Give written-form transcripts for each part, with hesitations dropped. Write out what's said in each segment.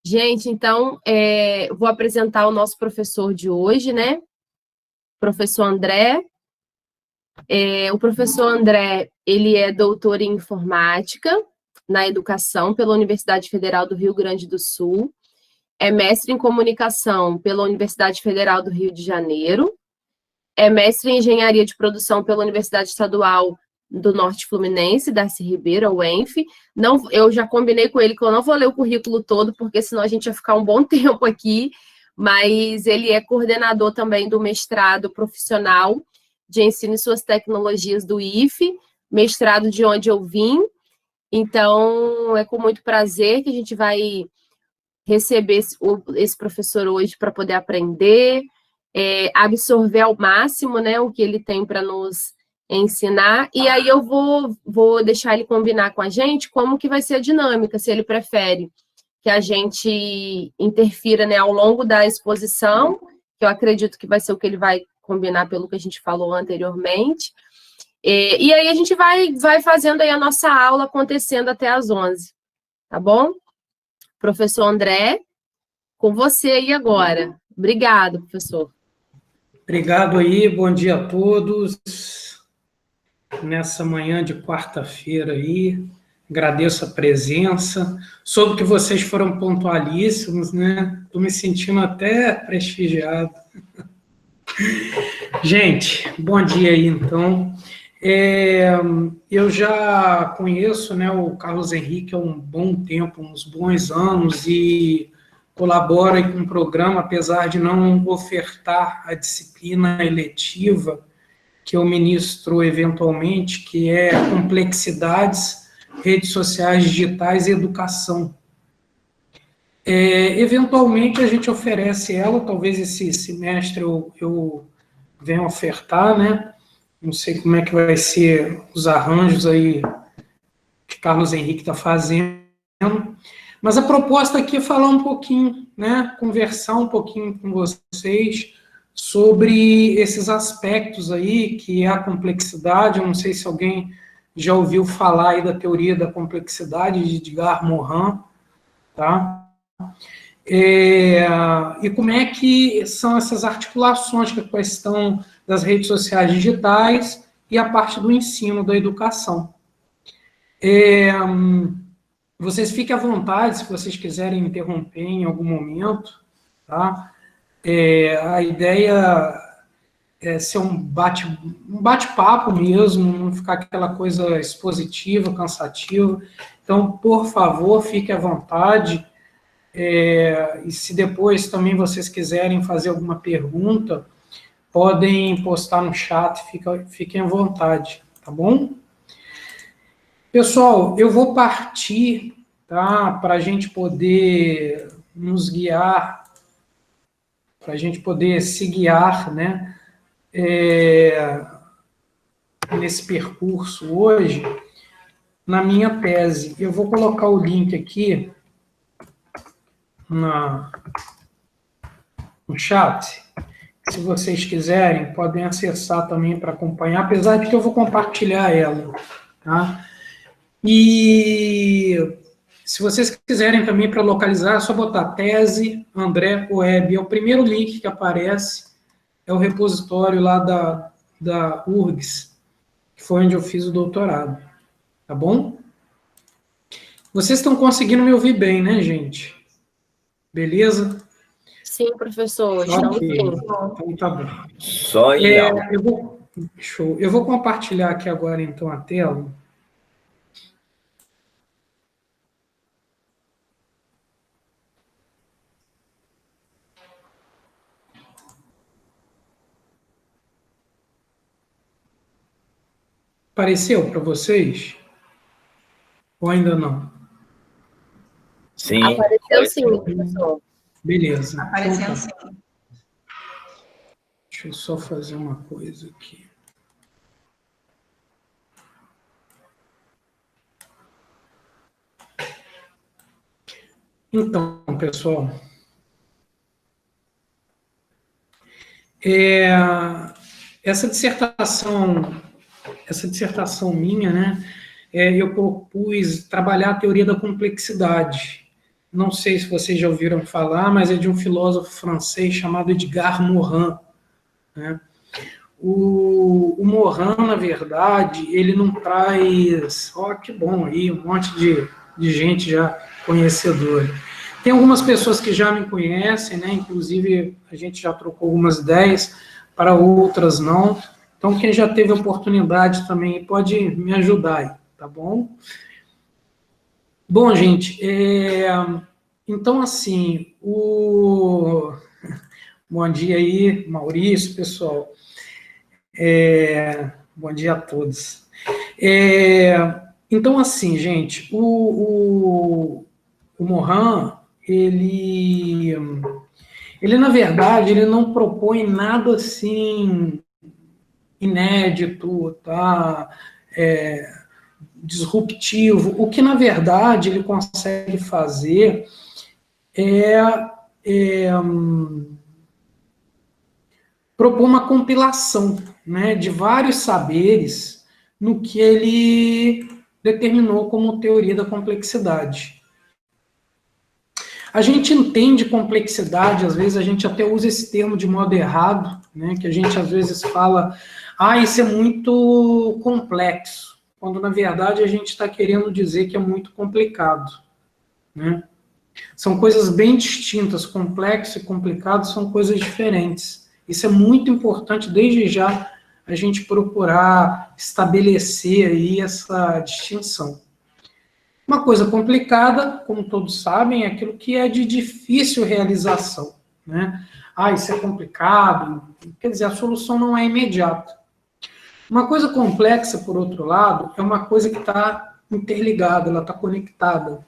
Gente, então, vou apresentar o nosso professor de hoje, né? Professor André. O professor André, ele é doutor em informática na educação pela Universidade Federal do Rio Grande do Sul, é mestre em comunicação pela Universidade Federal do Rio de Janeiro, é mestre em engenharia de produção pela Universidade Estadual do Norte Fluminense, Darcy Ribeiro, a UENF. Não, eu já combinei com ele que eu não vou ler o currículo todo, porque senão a gente ia ficar um bom tempo aqui, mas ele é coordenador também do mestrado profissional de ensino e suas tecnologias do IFE, mestrado de onde eu vim. Então, é com muito prazer que a gente vai receber esse professor hoje para poder aprender, absorver ao máximo, né, o que ele tem para nos ensinar, e aí eu vou deixar ele combinar com a gente como que vai ser a dinâmica, se ele prefere que a gente interfira, né, ao longo da exposição, que eu acredito que vai ser o que ele vai combinar pelo que a gente falou anteriormente, e aí a gente vai fazendo aí a nossa aula acontecendo até às 11, tá bom? Professor André, com você aí agora. Obrigado, professor. Obrigado aí, bom dia a todos. Nessa manhã de quarta-feira aí, agradeço a presença. Soube que vocês foram pontualíssimos, né? Estou me sentindo até prestigiado. Gente, bom dia aí, então. Eu já conheço, né, o Carlos Henrique há um bom tempo, uns bons anos, e colaboro aí com o programa, apesar de não ofertar a disciplina eletiva que eu ministro eventualmente, que é Complexidades, Redes Sociais Digitais e Educação. Eventualmente a gente oferece ela, talvez esse semestre eu venha ofertar, né? Não sei como é que vai ser os arranjos aí que Carlos Henrique está fazendo, mas a proposta aqui é falar um pouquinho, né? Conversar um pouquinho com vocês sobre esses aspectos aí, que é a complexidade. Eu não sei se alguém já ouviu falar aí da teoria da complexidade de Edgar Morin, tá? E como é que são essas articulações com a questão das redes sociais digitais e a parte do ensino, da educação. Vocês fiquem à vontade, se vocês quiserem interromper em algum momento, tá? A ideia é ser um bate-papo mesmo, não ficar aquela coisa expositiva, cansativa. Então, por favor, fique à vontade. E se depois também vocês quiserem fazer alguma pergunta, podem postar no chat, fiquem à vontade, tá bom? Pessoal, eu vou partir, tá, para a gente poder nos guiar, para a gente poder se guiar, né, nesse percurso hoje, na minha tese. Eu vou colocar o link aqui no chat. Se vocês quiserem, podem acessar também para acompanhar, apesar de que eu vou compartilhar ela, tá? E se vocês quiserem também para localizar, é só botar tese André Web. É o primeiro link que aparece, é o repositório lá da URGS, que foi onde eu fiz o doutorado, tá bom? Vocês estão conseguindo me ouvir bem, né, gente? Beleza? Sim, professor, estamos bem. Então tá bom. Só em aula. Show. Eu vou compartilhar aqui agora, então, a tela. Apareceu para vocês? Ou ainda não? Sim. Apareceu sim, professor. Beleza. Apareceu Então, sim. Deixa eu só fazer uma coisa aqui. Então, pessoal, essa dissertação minha, né, eu propus trabalhar a teoria da complexidade, não sei se vocês já ouviram falar, mas é de um filósofo francês chamado Edgar Morin, né? O Morin, na verdade, ele não traz... que bom aí, um monte de gente já conhecedora. Tem algumas pessoas que já me conhecem, né? Inclusive, a gente já trocou algumas ideias, para outras não. Então, quem já teve oportunidade também pode me ajudar aí, tá bom? Bom, gente, então, assim, bom dia aí, Maurício, pessoal. Bom dia a todos. Então, assim, gente, o Morin, ele, na verdade, ele não propõe nada assim inédito, tá? Disruptivo. O que, na verdade, ele consegue fazer propor uma compilação, né, de vários saberes no que ele determinou como teoria da complexidade. A gente entende complexidade, às vezes a gente até usa esse termo de modo errado, né, que a gente às vezes fala, isso é muito complexo, quando na verdade a gente está querendo dizer que é muito complicado, né? São coisas bem distintas, complexo e complicado são coisas diferentes. Isso é muito importante, desde já, a gente procurar estabelecer aí essa distinção. Uma coisa complicada, como todos sabem, é aquilo que é de difícil realização, né? Isso é complicado, quer dizer, a solução não é imediata. Uma coisa complexa, por outro lado, é uma coisa que está interligada, ela está conectada.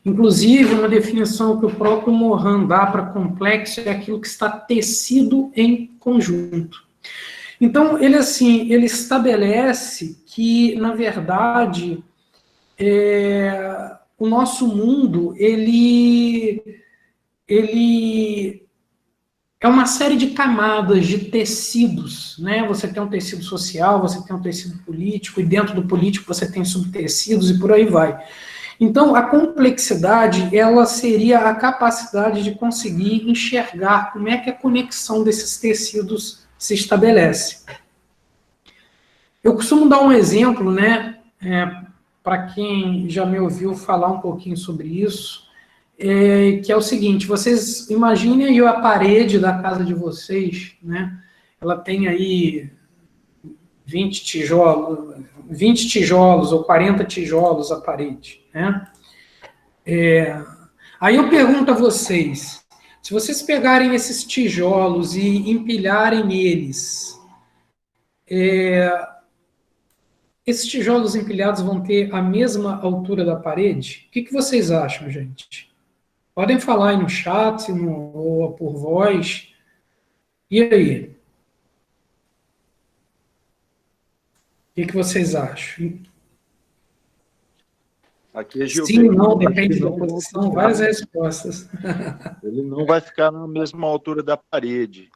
Inclusive, uma definição que o próprio Morin dá para complexo é aquilo que está tecido em conjunto. Então, ele estabelece que, na verdade, o nosso mundo, ele é uma série de camadas, de tecidos, né? Você tem um tecido social, você tem um tecido político, e dentro do político você tem subtecidos e por aí vai. Então, a complexidade, ela seria a capacidade de conseguir enxergar como é que a conexão desses tecidos se estabelece. Eu costumo dar um exemplo, né, para quem já me ouviu falar um pouquinho sobre isso, que é o seguinte, vocês imaginem aí a parede da casa de vocês, né, ela tem aí 20 tijolos ou 40 tijolos a parede, né? Aí eu pergunto a vocês, se vocês pegarem esses tijolos e empilharem eles, esses tijolos empilhados vão ter a mesma altura da parede? O que vocês acham, gente? Podem falar aí no chat ou por voz. E aí? O que vocês acham? Aqui é Gilberto. Sim, não, depende da posição, várias respostas. Ele não vai ficar na mesma altura da parede.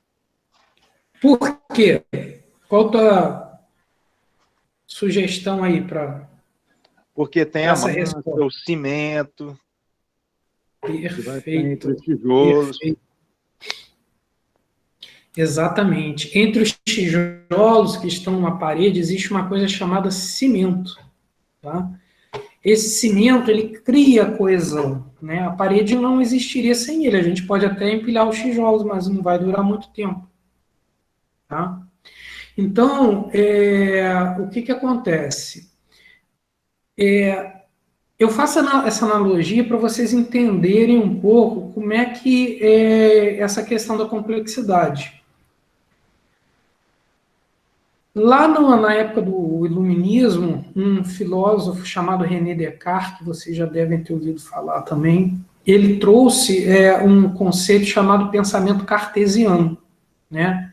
Por quê? Qual a tua sugestão aí para porque tem a massa, resposta? o cimento. Perfeito. Entre os tijolos. Perfeito. Exatamente. Entre os tijolos que estão na parede, existe uma coisa chamada cimento. Tá? Esse cimento, ele cria coesão, né? A parede não existiria sem ele. A gente pode até empilhar os tijolos, mas não vai durar muito tempo. Tá? Então, o que acontece? Eu faço essa analogia para vocês entenderem um pouco como é que é essa questão da complexidade. Lá na época do Iluminismo, um filósofo chamado René Descartes, que vocês já devem ter ouvido falar também, ele trouxe um conceito chamado pensamento cartesiano, né?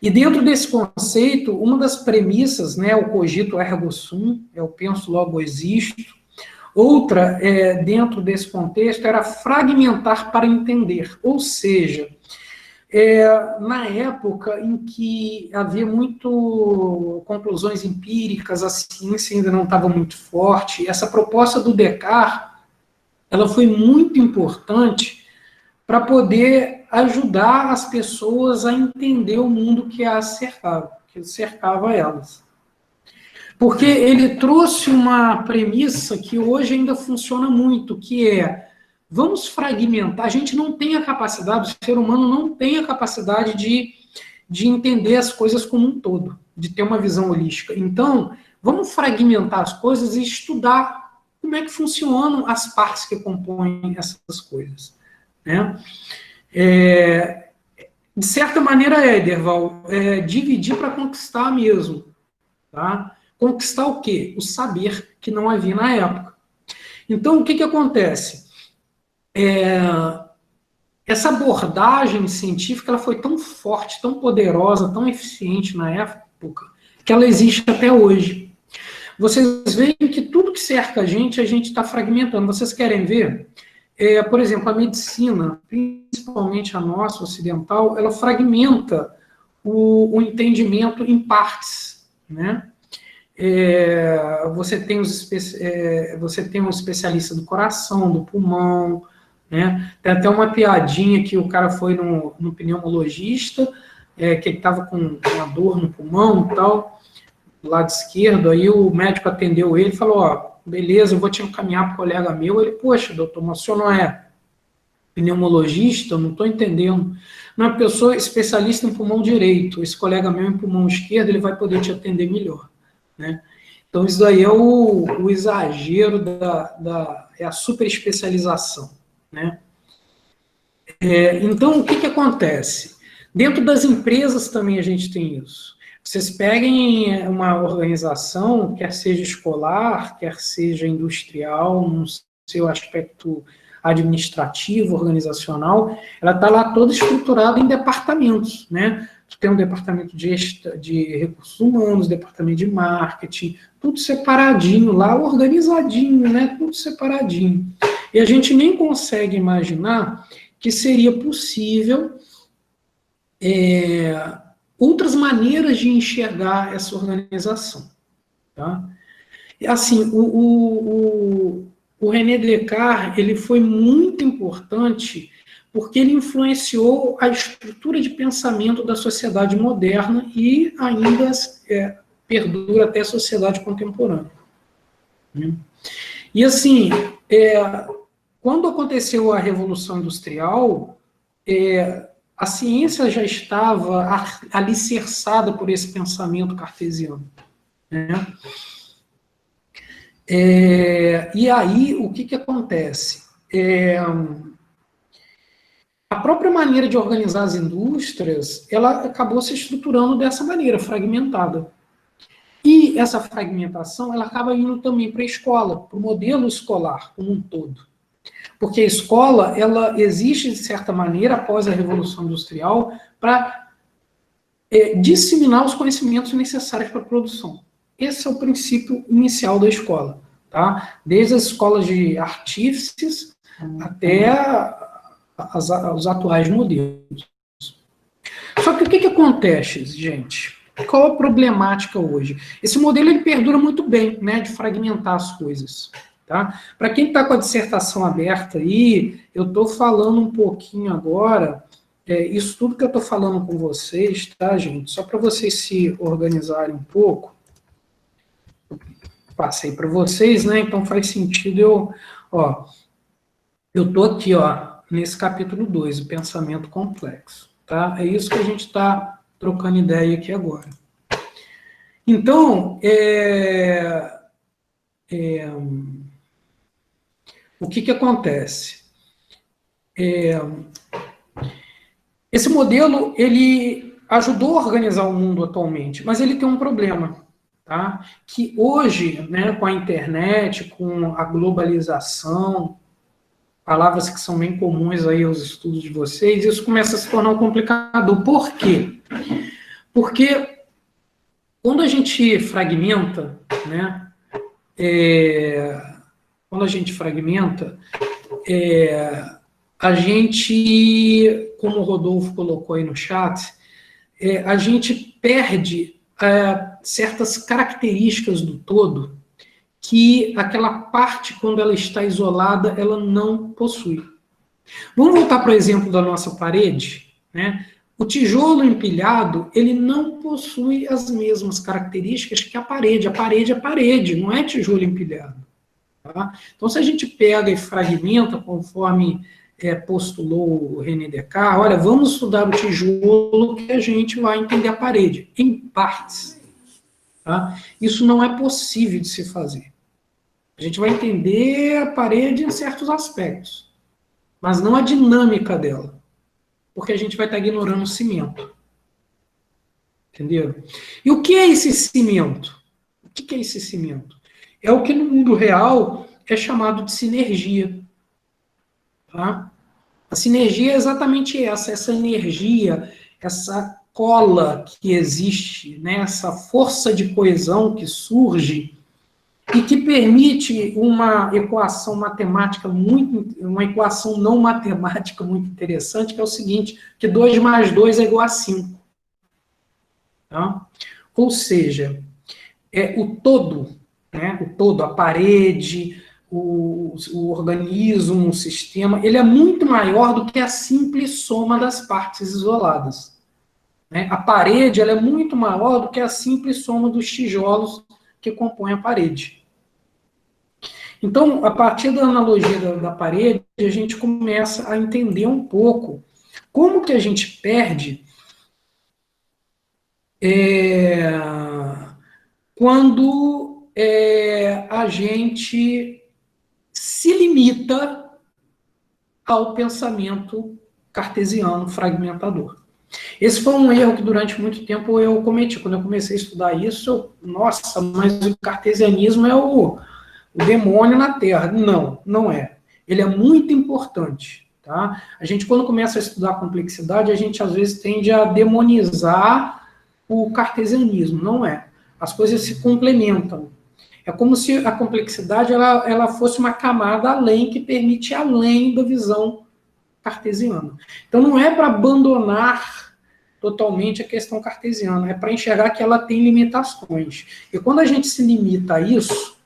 E dentro desse conceito, uma das premissas, né, o cogito ergo sum, eu penso logo existo. Outra, dentro desse contexto, era fragmentar para entender, ou seja, na época em que havia muito conclusões empíricas, a ciência ainda não estava muito forte, essa proposta do Descartes ela foi muito importante para poder ajudar as pessoas a entender o mundo que cercava elas. Porque ele trouxe uma premissa que hoje ainda funciona muito, que é, vamos fragmentar, a gente não tem a capacidade, o ser humano não tem a capacidade de entender as coisas como um todo, de ter uma visão holística. Então, vamos fragmentar as coisas e estudar como é que funcionam as partes que compõem essas coisas, né? De certa maneira, Ederval, dividir para conquistar mesmo, tá? Conquistar o quê? O saber que não havia na época. Então, o que acontece? Essa abordagem científica ela foi tão forte, tão poderosa, tão eficiente na época, que ela existe até hoje. Vocês veem que tudo que cerca a gente está fragmentando. Vocês querem ver? Por exemplo, a medicina, principalmente a nossa ocidental, ela fragmenta o entendimento em partes, né? Você tem um especialista do coração, do pulmão, né? Tem até uma piadinha que o cara foi no pneumologista, que ele estava com uma dor no pulmão e tal, do lado esquerdo, aí o médico atendeu ele e falou, ó, beleza, eu vou te encaminhar para o colega meu. Ele, poxa, doutor, mas o senhor não é pneumologista? Eu não estou entendendo. Não, é porque eu sou especialista em pulmão direito, esse colega meu em pulmão esquerdo, ele vai poder te atender melhor, né? Então, isso daí é o exagero, é a super especialização, né? Então, o que acontece? Dentro das empresas também a gente tem isso. Vocês peguem uma organização, quer seja escolar, quer seja industrial, no seu aspecto administrativo, organizacional, ela está lá toda estruturada em departamentos, né? Tem um departamento de recursos humanos, departamento de marketing, tudo separadinho lá, organizadinho, né? Tudo separadinho. E a gente nem consegue imaginar que seria possível outras maneiras de enxergar essa organização, tá? Assim, o René Descartes, ele foi muito importante porque ele influenciou a estrutura de pensamento da sociedade moderna e ainda perdura até a sociedade contemporânea. E assim, quando aconteceu a Revolução Industrial, a ciência já estava alicerçada por esse pensamento cartesiano, né? E aí, o que acontece? A própria maneira de organizar as indústrias, ela acabou se estruturando dessa maneira, fragmentada. E essa fragmentação, ela acaba indo também para a escola, para o modelo escolar como um todo. Porque a escola, ela existe, de certa maneira, após a Revolução Industrial, para disseminar os conhecimentos necessários para a produção. Esse é o princípio inicial da escola, tá? Desde as escolas de artífices até os atuais modelos. Só que o que acontece, gente? Qual a problemática hoje? Esse modelo ele perdura muito bem, né, de fragmentar as coisas. Tá? Para quem está com a dissertação aberta aí, eu estou falando um pouquinho agora, isso tudo que eu estou falando com vocês, tá, gente? Só para vocês se organizarem um pouco. Passei para vocês, né? Então faz sentido eu estou aqui, nesse capítulo 2, o pensamento complexo, tá? É isso que a gente está trocando ideia aqui agora. Então, o que acontece? Esse modelo, ele ajudou a organizar o mundo atualmente, mas ele tem um problema, tá? Que hoje, né, com a internet, com a globalização, palavras que são bem comuns aí aos estudos de vocês, isso começa a se tornar um complicador. Por quê? Porque quando a gente fragmenta, né, quando a gente fragmenta, a gente, como o Rodolfo colocou aí no chat, a gente perde certas características do todo que aquela parte, quando ela está isolada, ela não possui. Vamos voltar para o exemplo da nossa parede, né? O tijolo empilhado, ele não possui as mesmas características que a parede. A parede é parede, não é tijolo empilhado. Tá? Então, se a gente pega e fragmenta, conforme postulou o René Descartes, olha, vamos estudar o tijolo que a gente vai entender a parede, em partes. Tá? Isso não é possível de se fazer. A gente vai entender a parede em certos aspectos, mas não a dinâmica dela, porque a gente vai estar ignorando o cimento. Entendeu? E o que é esse cimento? O que é esse cimento? É o que no mundo real é chamado de sinergia. Tá? A sinergia é exatamente essa energia, essa cola que existe, né? Essa força de coesão que surge e que permite uma equação matemática uma equação não matemática muito interessante, que é o seguinte, que 2 mais 2 é igual a 5. Tá? Ou seja, o todo, né, o todo, a parede, o organismo, o sistema, ele é muito maior do que a simples soma das partes isoladas. Né? A parede ela é muito maior do que a simples soma dos tijolos que compõem a parede. Então, a partir da analogia da parede, a gente começa a entender um pouco como que a gente perde quando a gente se limita ao pensamento cartesiano fragmentador. Esse foi um erro que durante muito tempo eu cometi. Quando eu comecei a estudar isso, nossa, mas o cartesianismo é o demônio na Terra. Não, não é. Ele é muito importante. Tá? A gente, quando começa a estudar a complexidade, a gente às vezes tende a demonizar o cartesianismo. Não é. As coisas se complementam. É como se a complexidade ela fosse uma camada além, que permite além da visão cartesiana. Então, não é para abandonar totalmente a questão cartesiana, é para enxergar que ela tem limitações. E quando a gente se limita a isso,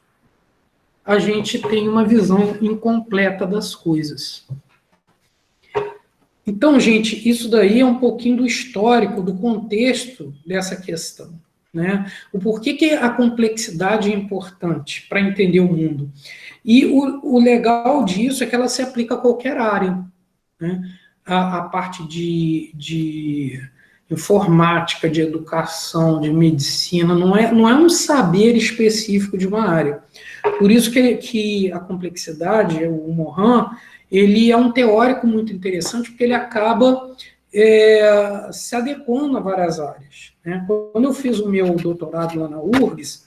a gente tem uma visão incompleta das coisas. Então, gente, isso daí é um pouquinho do histórico, do contexto dessa questão. Né? O porquê que a complexidade é importante para entender o mundo. E o legal disso é que ela se aplica a qualquer área. Né? A parte de informática, de educação, de medicina, não é um saber específico de uma área. Por isso que a complexidade, o Morin, ele é um teórico muito interessante, porque ele acaba se adequando a várias áreas. Né? Quando eu fiz o meu doutorado lá na URGS,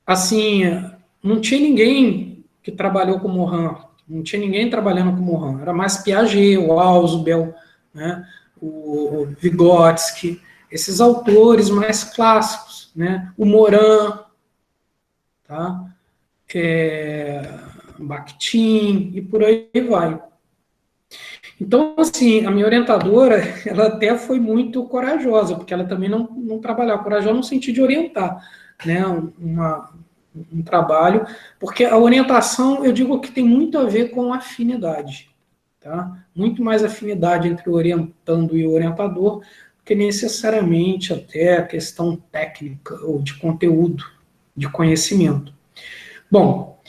assim, não tinha ninguém que trabalhou com Morin, não tinha ninguém trabalhando com Morin, era mais Piaget, o Ausubel, né? O Vygotsky, esses autores mais clássicos, né? O Morin, tá? Bakhtin, e por aí vai. Então, assim, a minha orientadora, ela até foi muito corajosa, porque ela também não trabalhava, corajosa no sentido de orientar, né, um trabalho, porque a orientação, eu digo que tem muito a ver com afinidade, tá? Muito mais afinidade entre o orientando e o orientador, do que necessariamente até a questão técnica ou de conteúdo, de conhecimento. Bom,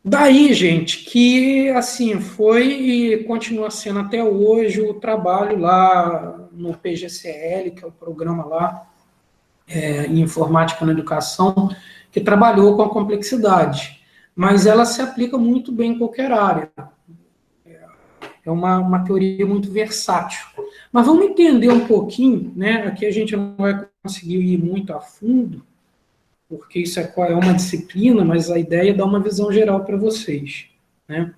daí, gente, que assim foi e continua sendo até hoje o trabalho lá no PGCL, que é o programa lá em informática na educação, que trabalhou com a complexidade, mas ela se aplica muito bem em qualquer área. É uma teoria muito versátil. Mas vamos entender um pouquinho, né? Aqui a gente não vai conseguir ir muito a fundo, porque isso é uma disciplina, mas a ideia é dar uma visão geral para vocês. Né?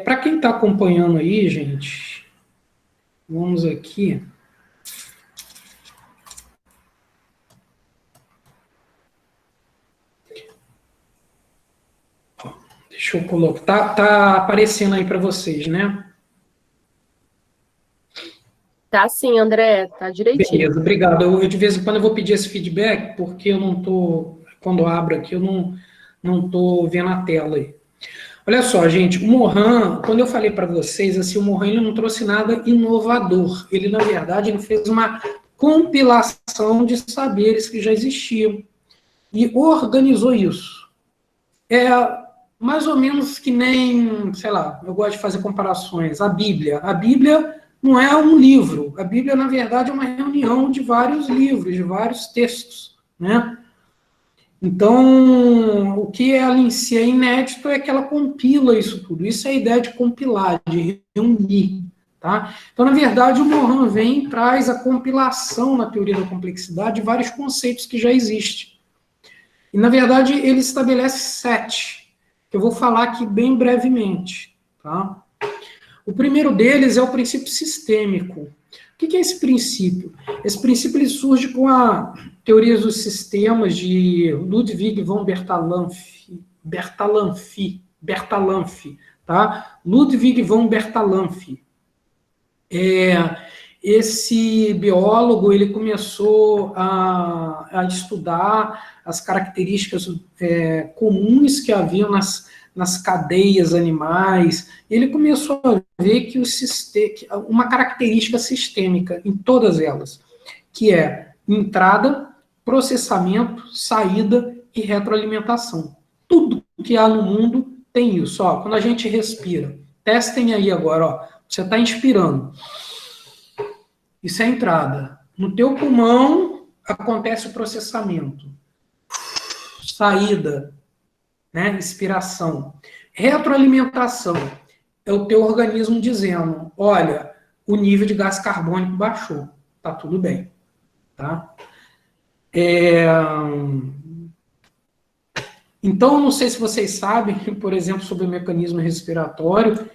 Para quem está acompanhando aí, gente, vamos aqui. Deixa eu colocar. Tá aparecendo aí para vocês, né? Tá sim, André, tá direitinho. Beleza, obrigado. Eu, de vez em quando eu vou pedir esse feedback, porque eu não estou, quando eu abro aqui, eu não estou vendo a tela aí. Olha só, gente, o Morin, quando eu falei para vocês, assim, o Morin ele não trouxe nada inovador. Ele, na verdade, ele fez uma compilação de saberes que já existiam e organizou isso. É mais ou menos que nem, sei lá, eu gosto de fazer comparações, a Bíblia. A Bíblia não é um livro. A Bíblia, na verdade, é uma reunião de vários livros, de vários textos, né? Então, o que ela em si é inédito é que ela compila isso tudo. Isso é a ideia de compilar, de reunir, tá? Então, na verdade, o Morin vem e traz a compilação na teoria da complexidade de vários conceitos que já existem. E, na verdade, ele estabelece 7, que eu vou falar aqui bem brevemente, tá? O primeiro deles é o princípio sistêmico. O que é esse princípio? Esse princípio ele surge com a teoria dos sistemas de Ludwig von Bertalanffy, tá? Ludwig von Bertalanffy. Esse biólogo ele começou a estudar as características comuns que haviam nas cadeias animais. Ele começou a ver que uma característica sistêmica em todas elas, que é entrada, processamento, saída e retroalimentação. Tudo que há no mundo tem isso. Ó, quando a gente respira, testem aí agora, ó, você está inspirando. Isso é a entrada. No teu pulmão acontece o processamento. Saída, né? Expiração. Retroalimentação é o teu organismo dizendo, olha, o nível de gás carbônico baixou, tá tudo bem, tá? Então, não sei se vocês sabem, por exemplo, sobre o mecanismo respiratório,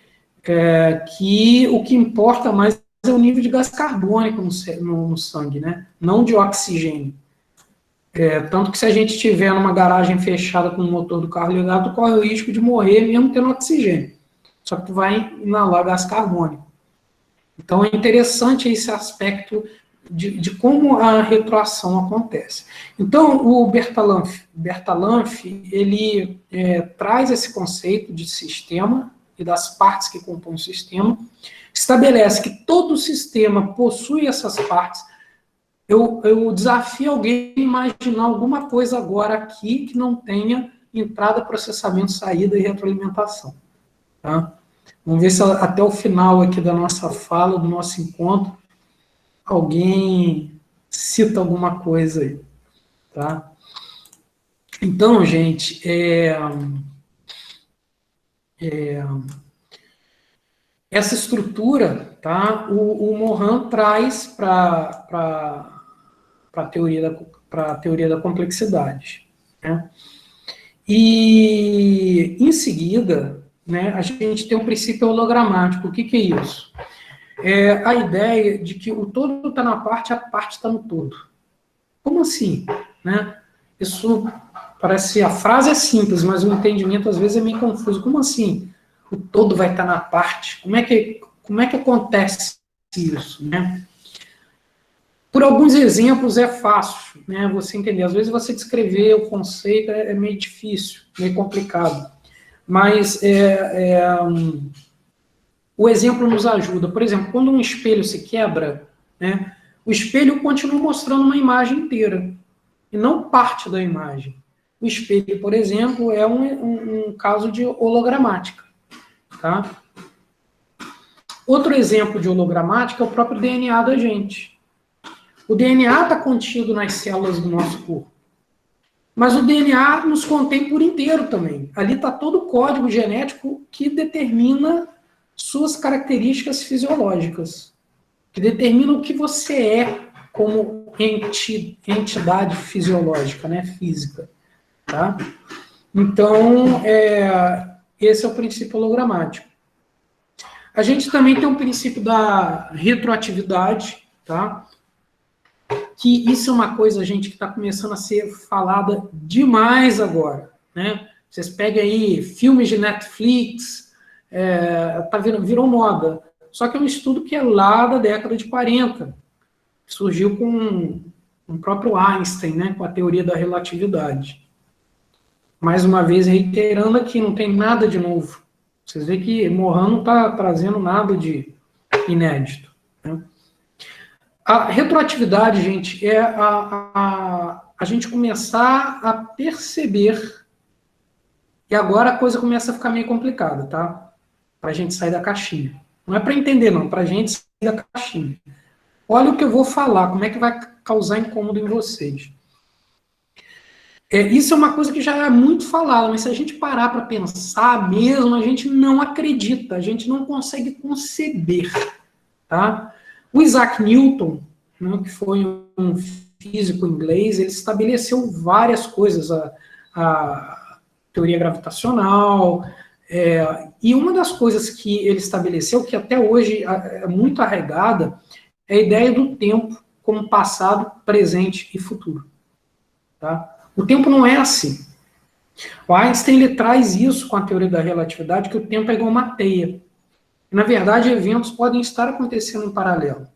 que o que importa mais é o nível de gás carbônico no sangue, né? Não de oxigênio. Tanto que se a gente estiver numa garagem fechada com o motor do carro ligado, tu corre o risco de morrer mesmo tendo oxigênio. Só que tu vai inalar gás carbônico. Então é interessante esse aspecto de como a retroação acontece. Então o Bertalanffy ele traz esse conceito de sistema e das partes que compõem o sistema, estabelece que todo sistema possui essas partes. Eu desafio alguém a imaginar alguma coisa agora aqui que não tenha entrada, processamento, saída e retroalimentação. Tá? Vamos ver se até o final aqui da nossa fala, do nosso encontro, alguém cita alguma coisa aí. Tá? Então, gente, essa estrutura, tá, o Morin traz para a teoria da complexidade. Né? E, em seguida, né, a gente tem um princípio hologramático. O que é isso? É a ideia de que o todo está na parte, a parte está no todo. Como assim? Né? Isso parece... A frase é simples, mas o entendimento, às vezes, é meio confuso. Como assim? O todo vai estar na parte? Como é que acontece isso? Né? Por alguns exemplos é fácil, né, você entender. Às vezes você descrever o conceito é meio difícil, meio complicado. Mas o exemplo nos ajuda. Por exemplo, quando um espelho se quebra, né, o espelho continua mostrando uma imagem inteira, e não parte da imagem. O espelho, por exemplo, é um caso de hologramática. Tá? Outro exemplo de hologramática é o próprio DNA da gente. O DNA está contido nas células do nosso corpo. Mas o DNA nos contém por inteiro também. Ali está todo o código genético que determina suas características fisiológicas, que determina o que você é como entidade fisiológica, né, física. Tá? Então, esse é o princípio hologramático. A gente também tem um princípio da retroatividade, tá? Que isso é uma coisa, gente, que está começando a ser falada demais agora, né? Vocês pegam aí filmes de Netflix, virou moda. Só que é um estudo que é lá da década de 40, surgiu com o próprio Einstein, né, com a teoria da relatividade. Mais uma vez, reiterando aqui, não tem nada de novo. Vocês veem que Morin não está trazendo nada de inédito, né? A retroatividade, gente, é a gente começar a perceber, e agora a coisa começa a ficar meio complicada, tá? Para a gente sair da caixinha. Não é para entender, não, para a gente sair da caixinha. Olha o que eu vou falar, como é que vai causar incômodo em vocês. Isso é uma coisa que já é muito falada, mas se a gente parar para pensar mesmo, a gente não acredita, a gente não consegue conceber, tá? O Isaac Newton, né, que foi um físico inglês, ele estabeleceu várias coisas, a teoria gravitacional, e uma das coisas que ele estabeleceu, que até hoje é muito arraigada, é a ideia do tempo como passado, presente e futuro. Tá? O tempo não é assim. O Einstein ele traz isso com a teoria da relatividade, que o tempo é igual uma teia. Na verdade, eventos podem estar acontecendo em paralelo.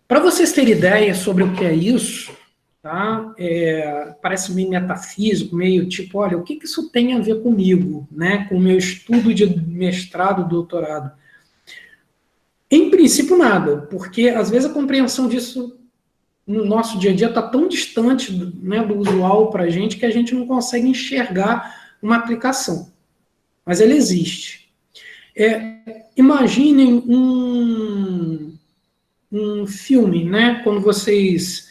Para vocês terem ideia sobre o que é isso, tá? Parece meio metafísico, meio tipo, olha, o que isso tem a ver comigo, né? Com o meu estudo de mestrado, doutorado? Em princípio, nada, porque às vezes a compreensão disso no nosso dia a dia está tão distante, né, do usual para a gente que a gente não consegue enxergar uma aplicação. Mas ela existe. Imaginem um filme, né? Quando vocês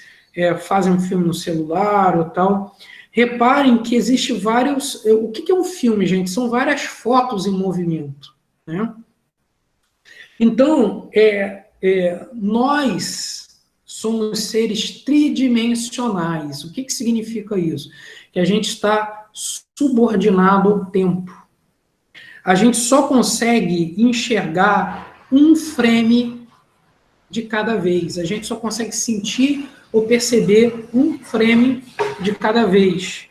fazem um filme no celular ou tal, reparem que existe vários... O que é um filme, gente? São várias fotos em movimento, né? Então, nós somos seres tridimensionais. O que significa isso? Que a gente está subordinado ao tempo. A gente só consegue enxergar um frame de cada vez. A gente só consegue sentir ou perceber um frame de cada vez.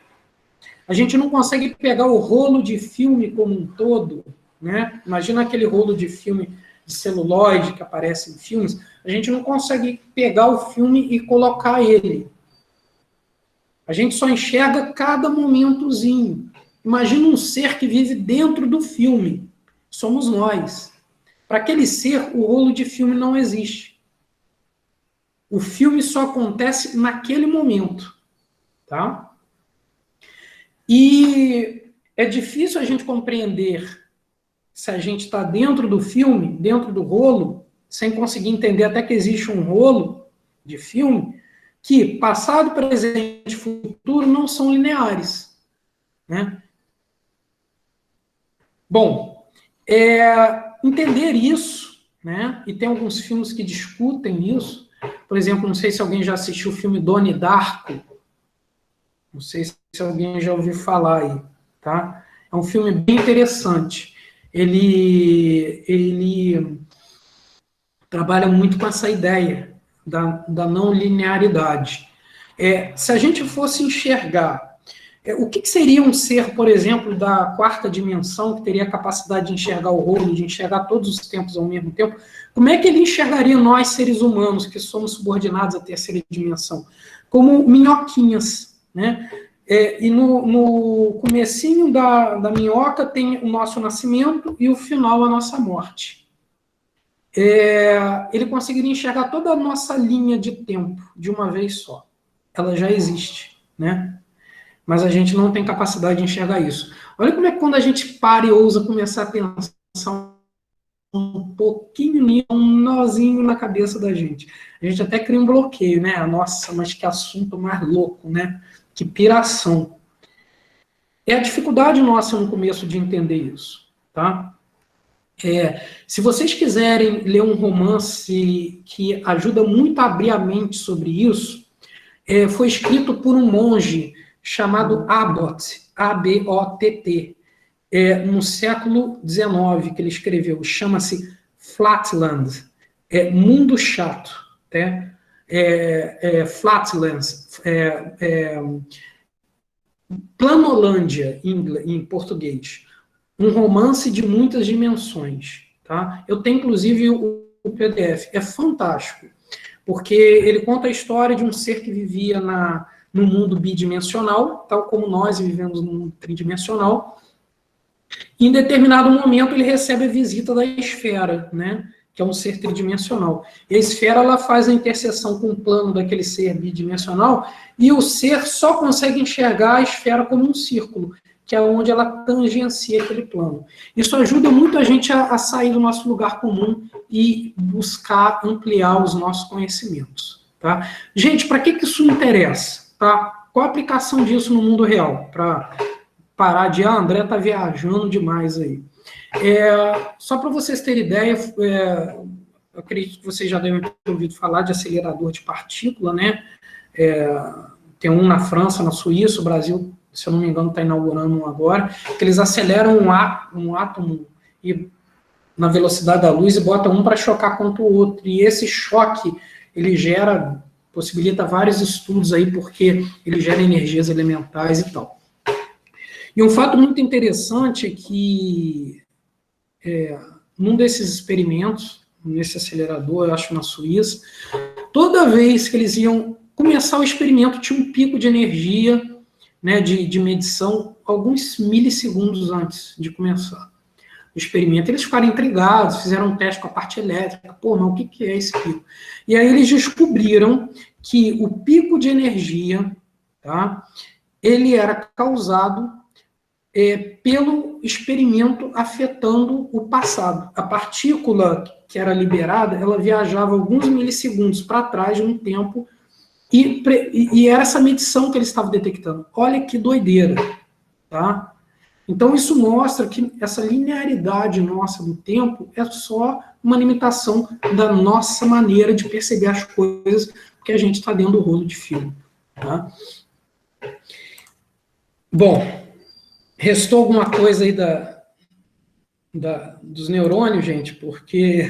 A gente não consegue pegar o rolo de filme como um todo, né? Imagina aquele rolo de filme de celuloide que aparece em filmes. A gente não consegue pegar o filme e colocar ele. A gente só enxerga cada momentozinho. Imagina um ser que vive dentro do filme. Somos nós. Para aquele ser, o rolo de filme não existe. O filme só acontece naquele momento. Tá? E é difícil a gente compreender se a gente está dentro do filme, dentro do rolo, sem conseguir entender até que existe um rolo de filme, que passado, presente e futuro não são lineares. Né? Bom, entender isso, né? E tem alguns filmes que discutem isso. Por exemplo, não sei se alguém já assistiu o filme Donnie Darko. Não sei se alguém já ouviu falar aí. Tá? É um filme bem interessante. Ele trabalha muito com essa ideia da não linearidade. Se a gente fosse enxergar o que seria um ser, por exemplo, da quarta dimensão, que teria a capacidade de enxergar o rolo, de enxergar todos os tempos ao mesmo tempo, como é que ele enxergaria nós, seres humanos, que somos subordinados à terceira dimensão? Como minhoquinhas, né? E no comecinho da minhoca tem o nosso nascimento e o final a nossa morte. Ele conseguiria enxergar toda a nossa linha de tempo de uma vez só. Ela já existe, né? Mas a gente não tem capacidade de enxergar isso. Olha como é que quando a gente para e ousa começar a pensar um pouquinho, um nozinho na cabeça da gente. A gente até cria um bloqueio, né? Nossa, mas que assunto mais louco, né? Que piração. É a dificuldade nossa no começo de entender isso, tá? Se vocês quiserem ler um romance que ajuda muito a abrir a mente sobre isso, foi escrito por um monge chamado Abbott, A-B-O-T-T, no século XIX, que ele escreveu, chama-se Flatland, Mundo Chato, tá? Flatlands, Planolândia, em português. Um romance de muitas dimensões. tá? Eu tenho, inclusive, o PDF. É fantástico, porque ele conta a história de um ser que vivia no mundo bidimensional, tal como nós vivemos no mundo tridimensional. E, em determinado momento, ele recebe a visita da esfera, né? Que é um ser tridimensional. E a esfera, ela faz a interseção com o plano daquele ser bidimensional, e o ser só consegue enxergar a esfera como um círculo, que é onde ela tangencia aquele plano. Isso ajuda muito a gente a sair do nosso lugar comum e buscar ampliar os nossos conhecimentos. Tá? Gente, para que isso interessa? Tá? Qual a aplicação disso no mundo real? Para parar de, André está viajando demais aí. Só para vocês terem ideia, eu acredito que vocês já devem ter ouvido falar de acelerador de partícula, né? Tem um na França, na Suíça, o Brasil, se eu não me engano, está inaugurando um agora, que eles aceleram um átomo na velocidade da luz e botam um para chocar contra o outro. E esse choque, ele possibilita vários estudos aí, porque ele gera energias elementais e tal. E um fato muito interessante é que num desses experimentos, nesse acelerador, eu acho na Suíça, toda vez que eles iam começar o experimento, tinha um pico de energia, né, de medição, alguns milissegundos antes de começar o experimento. Eles ficaram intrigados, fizeram um teste com a parte elétrica, mas o que é esse pico? E aí eles descobriram que o pico de energia, tá, ele era causado pelo experimento afetando o passado. A partícula que era liberada, ela viajava alguns milissegundos para trás de um tempo, e era essa medição que eles estavam detectando. Olha que doideira, tá? Então, isso mostra que essa linearidade nossa do tempo é só uma limitação da nossa maneira de perceber as coisas, porque a gente está dentro do rolo de filme, tá? Bom, restou alguma coisa aí dos neurônios, gente? Porque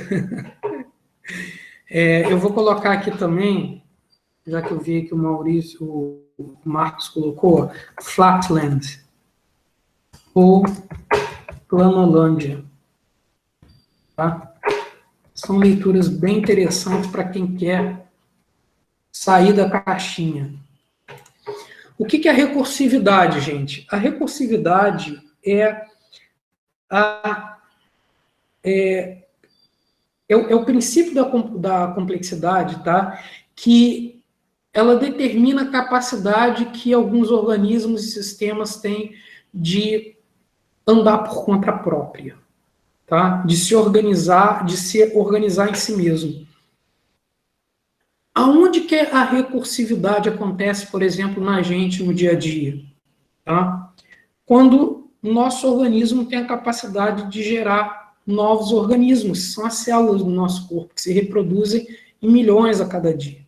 eu vou colocar aqui também, já que eu vi que o Marcos colocou, Flatland, ou Planolândia. Tá? São leituras bem interessantes para quem quer sair da caixinha. O que é a recursividade, gente? A recursividade é o princípio da complexidade, tá? Que ela determina a capacidade que alguns organismos e sistemas têm de andar por conta própria, tá? De se organizar em si mesmo. Aonde que a recursividade acontece, por exemplo, na gente no dia a dia? Tá? Quando o nosso organismo tem a capacidade de gerar novos organismos, são as células do nosso corpo, que se reproduzem em milhões a cada dia.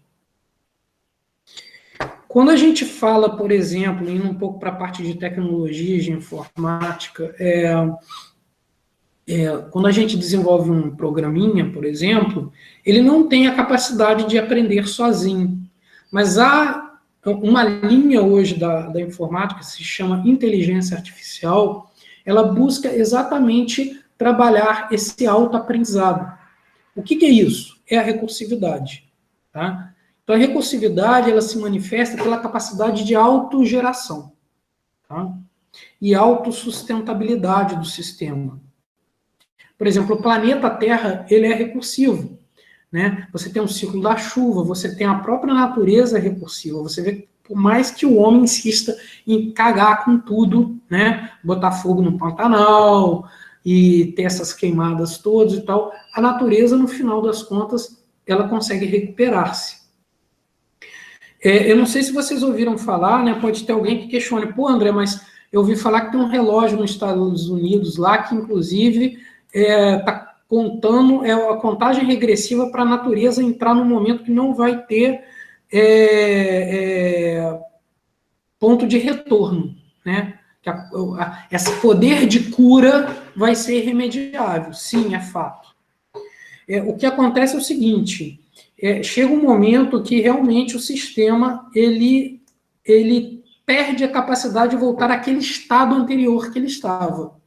Quando a gente fala, por exemplo, indo um pouco para a parte de tecnologia, de informática, quando a gente desenvolve um programinha, por exemplo, ele não tem a capacidade de aprender sozinho. Mas há uma linha hoje da informática, que se chama inteligência artificial, ela busca exatamente trabalhar esse autoaprendizado. O que é isso? É a recursividade. Tá? Então, a recursividade, ela se manifesta pela capacidade de autogeração, tá? E autossustentabilidade do sistema. Por exemplo, o planeta Terra, ele é recursivo, né? Você tem um ciclo da chuva, você tem a própria natureza recursiva, você vê, por mais que o homem insista em cagar com tudo, né? Botar fogo no Pantanal e ter essas queimadas todas e tal, a natureza, no final das contas, ela consegue recuperar-se. Eu não sei se vocês ouviram falar, né? Pode ter alguém que questione, André, mas eu ouvi falar que tem um relógio nos Estados Unidos lá, que inclusive está contando a contagem regressiva para a natureza entrar num momento que não vai ter ponto de retorno, né? Que esse poder de cura vai ser irremediável. Sim, é fato. O que acontece é o seguinte, chega um momento que realmente o sistema ele perde a capacidade de voltar àquele estado anterior que ele estava.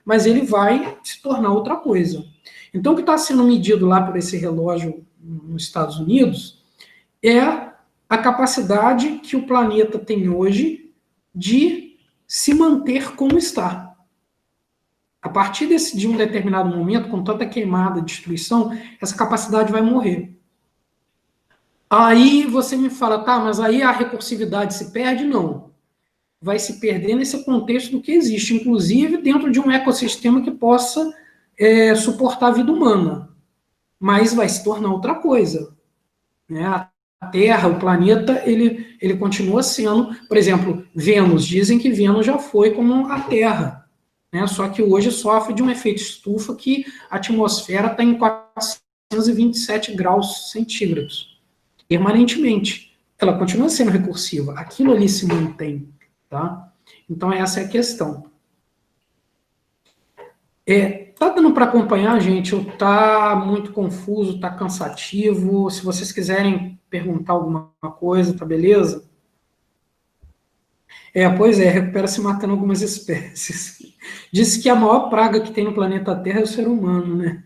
Mas ele vai se tornar outra coisa. Então, o que está sendo medido lá por esse relógio nos Estados Unidos é a capacidade que o planeta tem hoje de se manter como está. A partir de um determinado momento, com tanta queimada, destruição, essa capacidade vai morrer. Aí você me fala, tá, mas aí a recursividade se perde? Não. Vai se perder nesse contexto do que existe, inclusive dentro de um ecossistema que possa suportar a vida humana. Mas vai se tornar outra coisa. Né? A Terra, o planeta, ele continua sendo, por exemplo, Vênus. Dizem que Vênus já foi como a Terra. Né? Só que hoje sofre de um efeito estufa que a atmosfera está em 427 graus centígrados. Permanentemente. Ela continua sendo recursiva. Aquilo ali se mantém. Tá? Então, essa é a questão. Tá dando para acompanhar, gente? Ou tá muito confuso, tá cansativo? Se vocês quiserem perguntar alguma coisa, tá beleza? Pois é, recupera-se matando algumas espécies. Diz que a maior praga que tem no planeta Terra é o ser humano, né?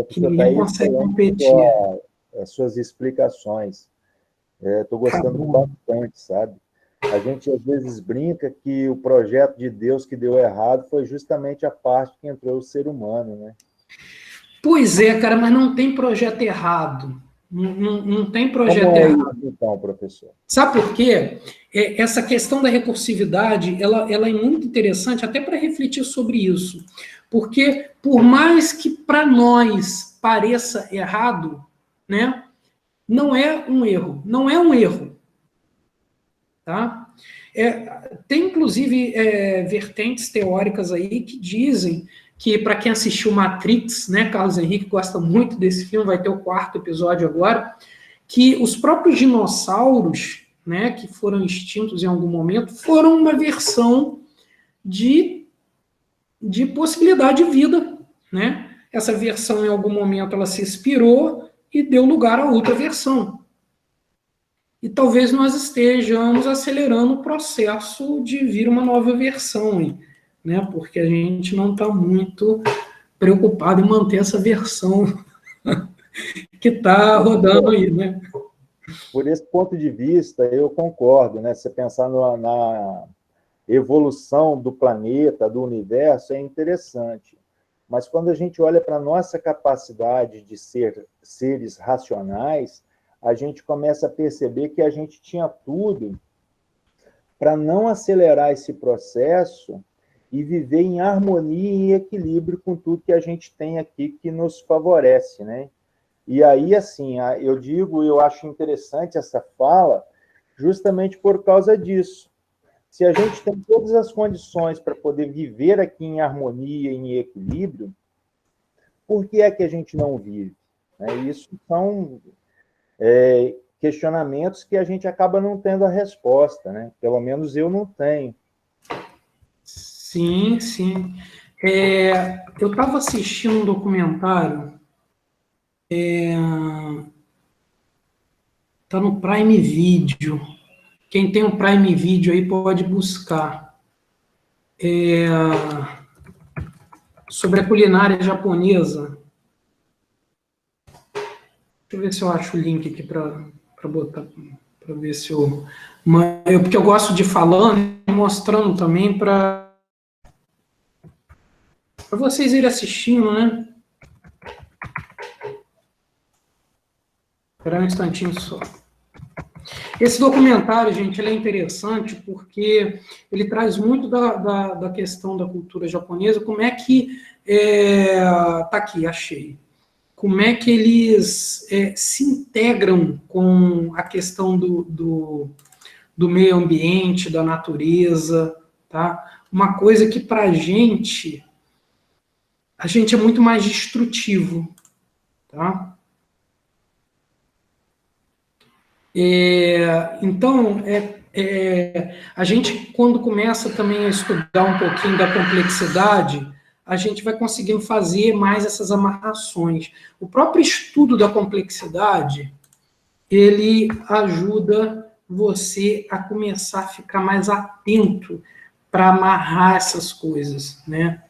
Que ninguém consegue competir. As suas explicações. Estou gostando bastante, sabe? A gente às vezes brinca que o projeto de Deus que deu errado foi justamente a parte que entrou o ser humano, né? Pois é, cara, mas não tem projeto errado. Não tem projeto errado. Isso, então, professor? Sabe por quê? Essa questão da recursividade, ela é muito interessante até para refletir sobre isso. Porque, por mais que para nós pareça errado, né, não é um erro. Não é um erro. Tá? Tem, inclusive, vertentes teóricas aí que dizem que, para quem assistiu Matrix, né, Carlos Henrique gosta muito desse filme, vai ter o 4º episódio agora, que os próprios dinossauros, né, que foram extintos em algum momento, foram uma versão de possibilidade de vida. Né? Essa versão, em algum momento, ela se expirou e deu lugar a outra versão. E talvez nós estejamos acelerando o processo de vir uma nova versão, né? Porque a gente não está muito preocupado em manter essa versão que está rodando aí, né? Por esse ponto de vista, eu concordo, né? Você pensar na evolução do planeta, do universo, é interessante. Mas quando a gente olha para a nossa capacidade de ser seres racionais, a gente começa a perceber que a gente tinha tudo para não acelerar esse processo e viver em harmonia e equilíbrio com tudo que a gente tem aqui que nos favorece, né? E aí, assim, eu acho interessante essa fala justamente por causa disso. Se a gente tem todas as condições para poder viver aqui em harmonia e em equilíbrio, por que é que a gente não vive? Isso são questionamentos que a gente acaba não tendo a resposta, né? Pelo menos eu não tenho. Sim, sim. Eu estava assistindo um documentário, tá no Prime Video. Quem tem o Prime Video aí pode buscar. Sobre a culinária japonesa. Deixa eu ver se eu acho o link aqui para botar, para ver se porque eu gosto de falando e mostrando também para vocês irem assistindo, né? Espera um instantinho só. Esse documentário, gente, ele é interessante porque ele traz muito da questão da cultura japonesa, como é que... tá aqui, achei. Como é que eles se integram com a questão do meio ambiente, da natureza, tá? Uma coisa que para a gente é muito mais destrutivo, tá? Então, a gente, quando começa também a estudar um pouquinho da complexidade, a gente vai conseguindo fazer mais essas amarrações. O próprio estudo da complexidade, ele ajuda você a começar a ficar mais atento para amarrar essas coisas, né?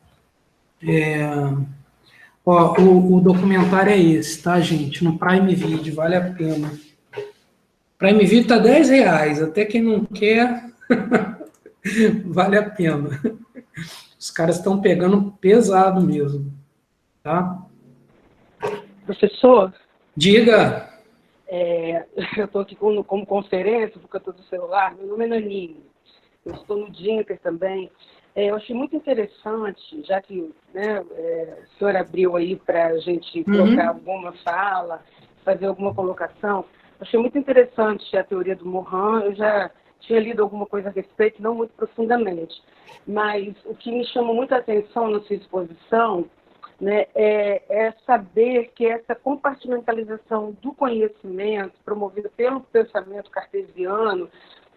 Ó, o documentário é esse, tá, gente? No Prime Video, vale a pena. Prime Video tá R$10, até quem não quer, vale a pena. Os caras estão pegando pesado mesmo, tá? Professor, Diga. eu estou aqui como conferência, porque eu estou do celular. Meu nome é Nanine, eu estou no Dinter também. Eu achei muito interessante, já que, né, o senhor abriu aí para a gente colocar alguma fala, fazer alguma colocação. Achei muito interessante a teoria do Morin. Eu já tinha lido alguma coisa a respeito, não muito profundamente. Mas o que me chamou muita atenção na sua exposição, né, é saber que essa compartimentalização do conhecimento promovida pelo pensamento cartesiano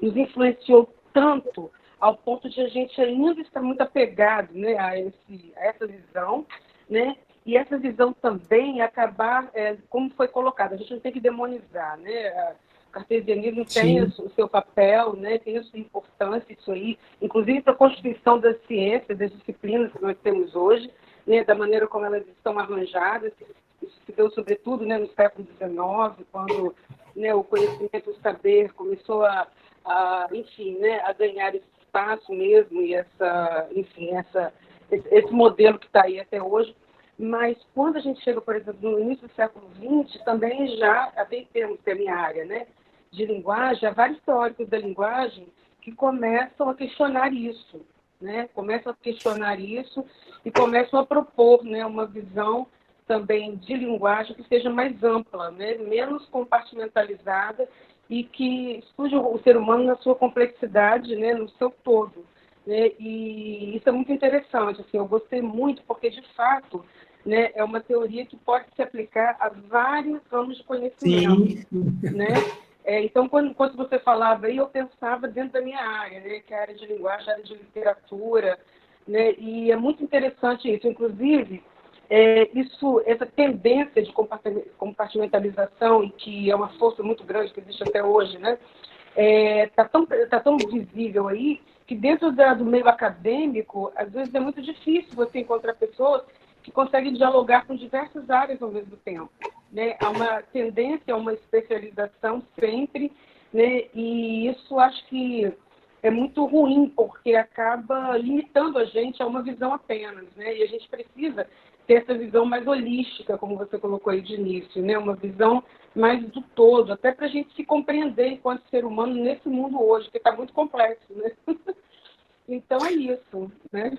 nos influenciou tanto ao ponto de a gente ainda estar muito apegado, né, a essa visão, né, e essa visão também acabar, como foi colocado, a gente não tem que demonizar, né, o cartesianismo tem o seu papel, né, tem a sua importância, isso aí, inclusive para a constituição da ciência, das disciplinas que nós temos hoje, né, da maneira como elas estão arranjadas. Isso se deu sobretudo, né, no século XIX, quando, né, o conhecimento, o saber começou enfim, né, a ganhar esse espaço mesmo e esse modelo que está aí até hoje. Mas quando a gente chega, por exemplo, no início do século XX, também já, até em termos da minha área, né, de linguagem, há vários teóricos da linguagem que começam a questionar isso, né, começam a questionar isso e começam a propor, né, uma visão também de linguagem que seja mais ampla, né, menos compartimentalizada e que estude o ser humano na sua complexidade, né, no seu todo. Né, e isso é muito interessante, assim, eu gostei muito porque, de fato, né, é uma teoria que pode se aplicar a vários ramos de conhecimento. Né? Então, quando você falava aí, eu pensava dentro da minha área, né, que é a área de linguagem, a área de literatura, né, e é muito interessante isso. Inclusive, essa tendência de compartimentalização, e que é uma força muito grande que existe até hoje, né, tá tão visível aí, que dentro do meio acadêmico, às vezes é muito difícil você encontrar pessoas que conseguem dialogar com diversas áreas ao mesmo tempo. Né? Há uma tendência a uma especialização sempre, né? E isso acho que é muito ruim, porque acaba limitando a gente a uma visão apenas, né? E a gente precisa ter essa visão mais holística, como você colocou aí de início, né? Uma visão mais do todo, até para a gente se compreender enquanto ser humano nesse mundo hoje, que está muito complexo, né? Então é isso, né?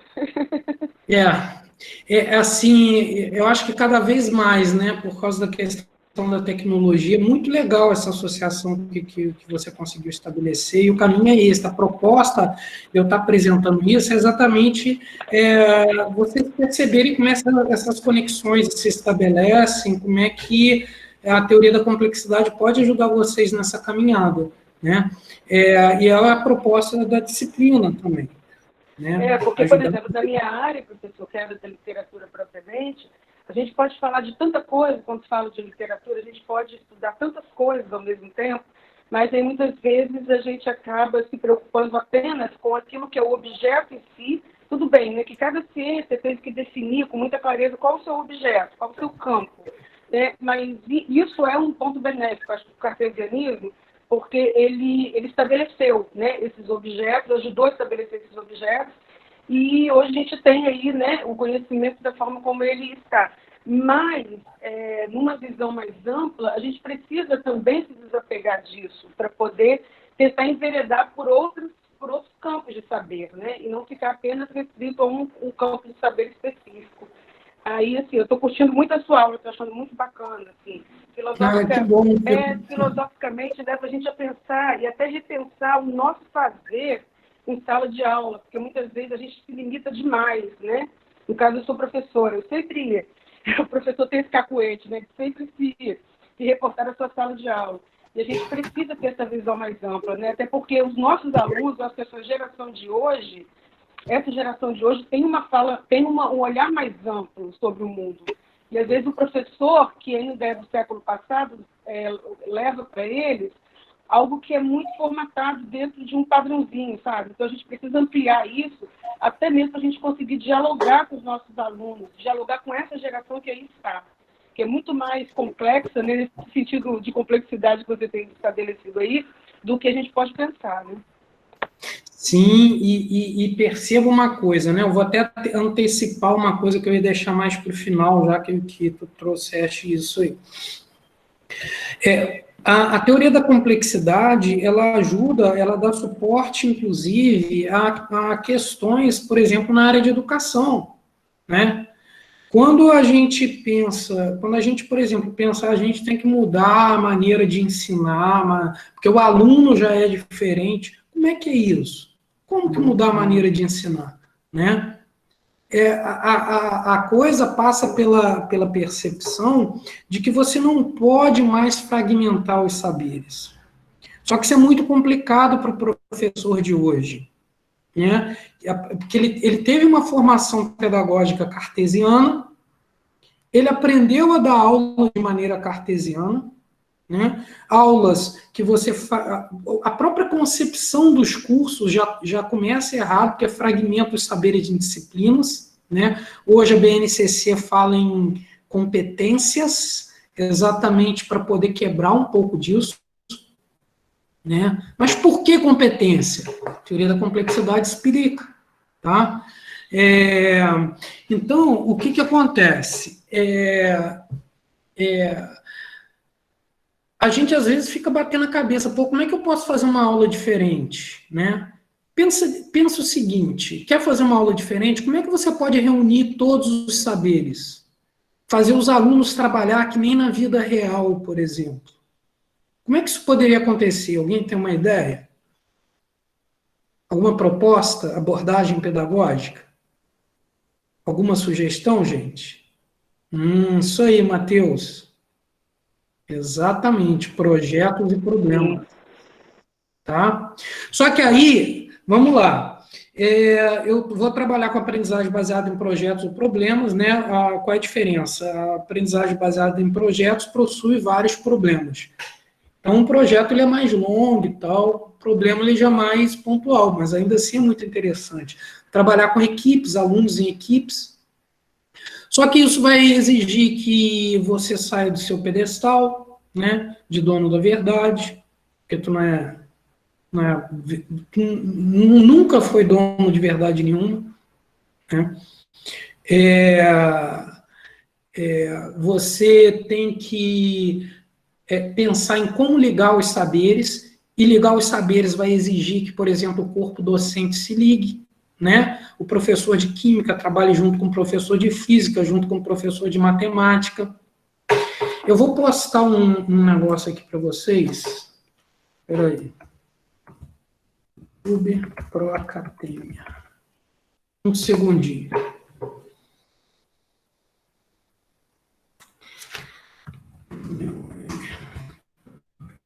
Assim, eu acho que cada vez mais, né, por causa da questão da tecnologia, é muito legal essa associação que você conseguiu estabelecer, e o caminho é esse. A proposta de eu estar apresentando isso é exatamente vocês perceberem como essas conexões se estabelecem, como é que a teoria da complexidade pode ajudar vocês nessa caminhada, né? E é a proposta da disciplina também. Né? Porque, por exemplo, na minha área, professor, que é da literatura propriamente, a gente pode falar de tanta coisa quando fala de literatura, a gente pode estudar tantas coisas ao mesmo tempo, mas aí muitas vezes a gente acaba se preocupando apenas com aquilo que é o objeto em si. Tudo bem, né, que cada ciência tem que definir com muita clareza qual o seu objeto, qual o seu campo. Né? Mas isso é um ponto benéfico, acho que o cartesianismo, porque ele estabeleceu, né, esses objetos, ajudou a estabelecer esses objetos, e hoje a gente tem aí, né, o conhecimento da forma como ele está. Mas, numa visão mais ampla, a gente precisa também se desapegar disso, para poder tentar enveredar por outros campos de saber, né, e não ficar apenas restrito a um campo de saber específico. Aí, assim, eu estou curtindo muito a sua aula, estou achando muito bacana, assim. Filosoficamente, dá para a gente a pensar e até repensar o nosso fazer em sala de aula, porque muitas vezes a gente se limita demais, né? No caso, eu sou professora, o professor tem esse cacuete, né? De sempre se reportar à sua sala de aula. E a gente precisa ter essa visão mais ampla, né? Até porque os nossos alunos, essa geração de hoje tem um olhar mais amplo sobre o mundo. E, às vezes, o professor, que ainda é do século passado, leva para eles algo que é muito formatado dentro de um padrãozinho, sabe? Então, a gente precisa ampliar isso, até mesmo para a gente conseguir dialogar com os nossos alunos, dialogar com essa geração que aí está, que é muito mais complexa, né, nesse sentido de complexidade que você tem estabelecido aí, do que a gente pode pensar, né? Sim, e perceba uma coisa, né? Eu vou até antecipar uma coisa que eu ia deixar mais para o final, já que tu trouxeste isso aí. A teoria da complexidade, ela ajuda, ela dá suporte, inclusive, a questões, por exemplo, na área de educação, né? Quando a gente, por exemplo, pensa, a gente tem que mudar a maneira de ensinar, porque o aluno já é diferente, como é que é isso? Como que mudar a maneira de ensinar, né? A coisa passa pela percepção de que você não pode mais fragmentar os saberes. Só que isso é muito complicado para o professor de hoje, né? Porque ele teve uma formação pedagógica cartesiana, ele aprendeu a dar aula de maneira cartesiana, né? Aulas que você... A própria concepção dos cursos já começa errado, porque fragmenta os saberes em disciplinas, né? Hoje a BNCC fala em competências, exatamente para poder quebrar um pouco disso, né? Mas por que competência? A teoria da complexidade explica, tá? Então, o que acontece? A gente, às vezes, fica batendo a cabeça, pô, como é que eu posso fazer uma aula diferente, né? Pensa o seguinte, quer fazer uma aula diferente? Como é que você pode reunir todos os saberes? Fazer os alunos trabalhar que nem na vida real, por exemplo. Como é que isso poderia acontecer? Alguém tem uma ideia? Alguma proposta, abordagem pedagógica? Alguma sugestão, gente? Isso aí, Matheus. Exatamente, projetos e problemas. Tá? Só que aí, vamos lá. Eu vou trabalhar com aprendizagem baseada em projetos e problemas, né? Qual é a diferença? A aprendizagem baseada em projetos possui vários problemas. Então, um projeto ele é mais longo e tal, o problema ele já é mais pontual, mas ainda assim é muito interessante. Trabalhar com equipes, alunos em equipes. Só que isso vai exigir que você saia do seu pedestal, né, de dono da verdade, porque tu nunca foi dono de verdade nenhuma, né? Você tem que pensar em como ligar os saberes, e ligar os saberes vai exigir que, por exemplo, o corpo docente se ligue, né? O professor de química trabalhe junto com o professor de física, junto com o professor de matemática. Eu vou postar um negócio aqui para vocês. Espera aí. YouTube Pro Academia. Um segundinho.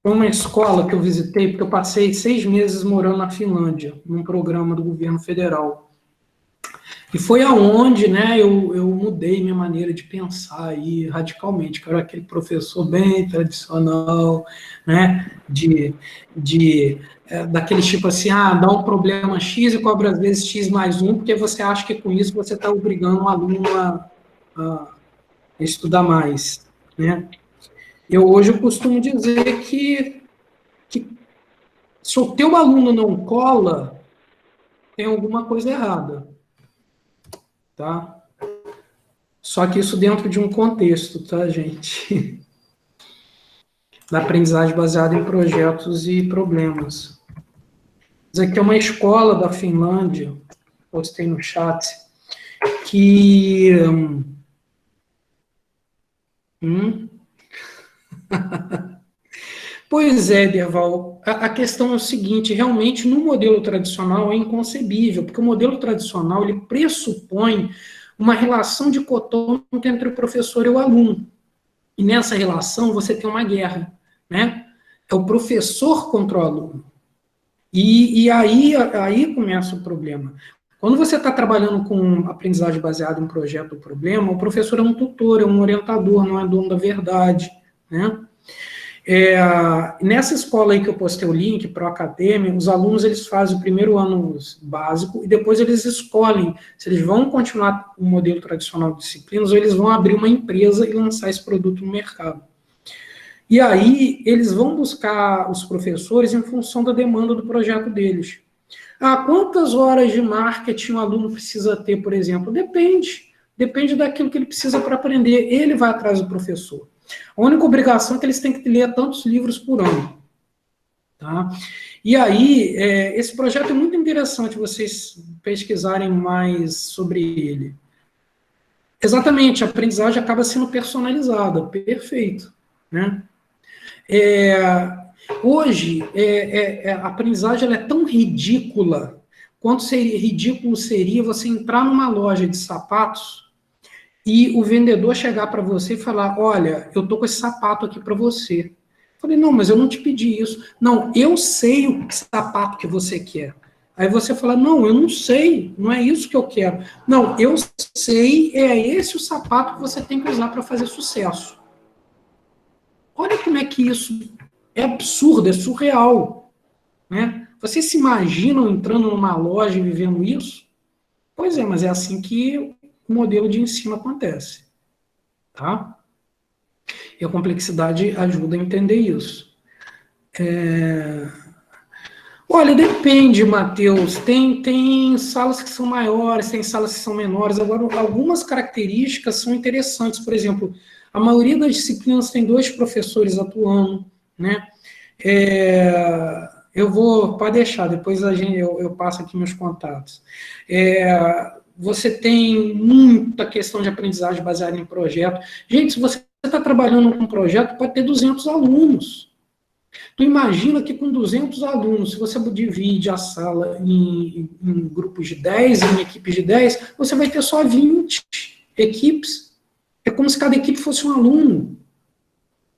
Foi uma escola que eu visitei, porque eu passei 6 meses morando na Finlândia, num programa do governo federal. E foi aonde, né, eu mudei minha maneira de pensar aí radicalmente, que era aquele professor bem tradicional, né, daquele tipo assim, dá um problema X e cobra às vezes X mais 1, porque você acha que com isso você está obrigando o aluno a estudar mais, né. Hoje eu costumo dizer que se o teu aluno não cola, tem alguma coisa errada. Tá? Só que isso dentro de um contexto, tá, gente? Da aprendizagem baseada em projetos e problemas. Isso aqui é uma escola da Finlândia, postei no chat, que... Pois é, Derval, a questão é o seguinte, realmente no modelo tradicional é inconcebível, porque o modelo tradicional ele pressupõe uma relação dicotômica entre o professor e o aluno. E nessa relação você tem uma guerra, né? É o professor contra o aluno. E aí começa o problema. Quando você está trabalhando com aprendizagem baseada em projeto ou problema, o professor é um tutor, é um orientador, não é dono da verdade, né? Nessa escola aí que eu postei o link, Pro Academy, os alunos eles fazem o primeiro ano básico e depois eles escolhem se eles vão continuar o modelo tradicional de disciplinas ou eles vão abrir uma empresa e lançar esse produto no mercado. E aí eles vão buscar os professores em função da demanda do projeto deles. Quantas horas de marketing o aluno precisa ter, por exemplo? Depende daquilo que ele precisa para aprender. Ele vai atrás do professor. A única obrigação é que eles têm que ler tantos livros por ano. Tá? E aí, esse projeto é muito interessante vocês pesquisarem mais sobre ele. Exatamente, a aprendizagem acaba sendo personalizada, perfeito. Né? Hoje, a aprendizagem ela é tão ridícula, quanto ridículo seria você entrar numa loja de sapatos e o vendedor chegar para você e falar, olha, eu tô com esse sapato aqui para você. Eu falei, não, mas eu não te pedi isso. Não, eu sei o sapato que você quer. Aí você fala, não, eu não sei, não é isso que eu quero. Não, eu sei, é esse o sapato que você tem que usar para fazer sucesso. Olha como é que isso é absurdo, é surreal. Né? Vocês se imaginam entrando numa loja e vivendo isso? Pois é, mas é assim que o modelo de ensino acontece. Tá? E a complexidade ajuda a entender isso. Olha, depende, Matheus. Tem salas que são maiores, tem salas que são menores. Agora, algumas características são interessantes. Por exemplo, a maioria das disciplinas tem 2 professores atuando, né? Pode deixar, depois eu passo aqui meus contatos. Você tem muita questão de aprendizagem baseada em projeto. Gente, se você está trabalhando com um projeto, pode ter 200 alunos. Tu imagina que com 200 alunos, se você divide a sala em grupos de 10, em equipes de 10, você vai ter só 20 equipes. É como se cada equipe fosse um aluno.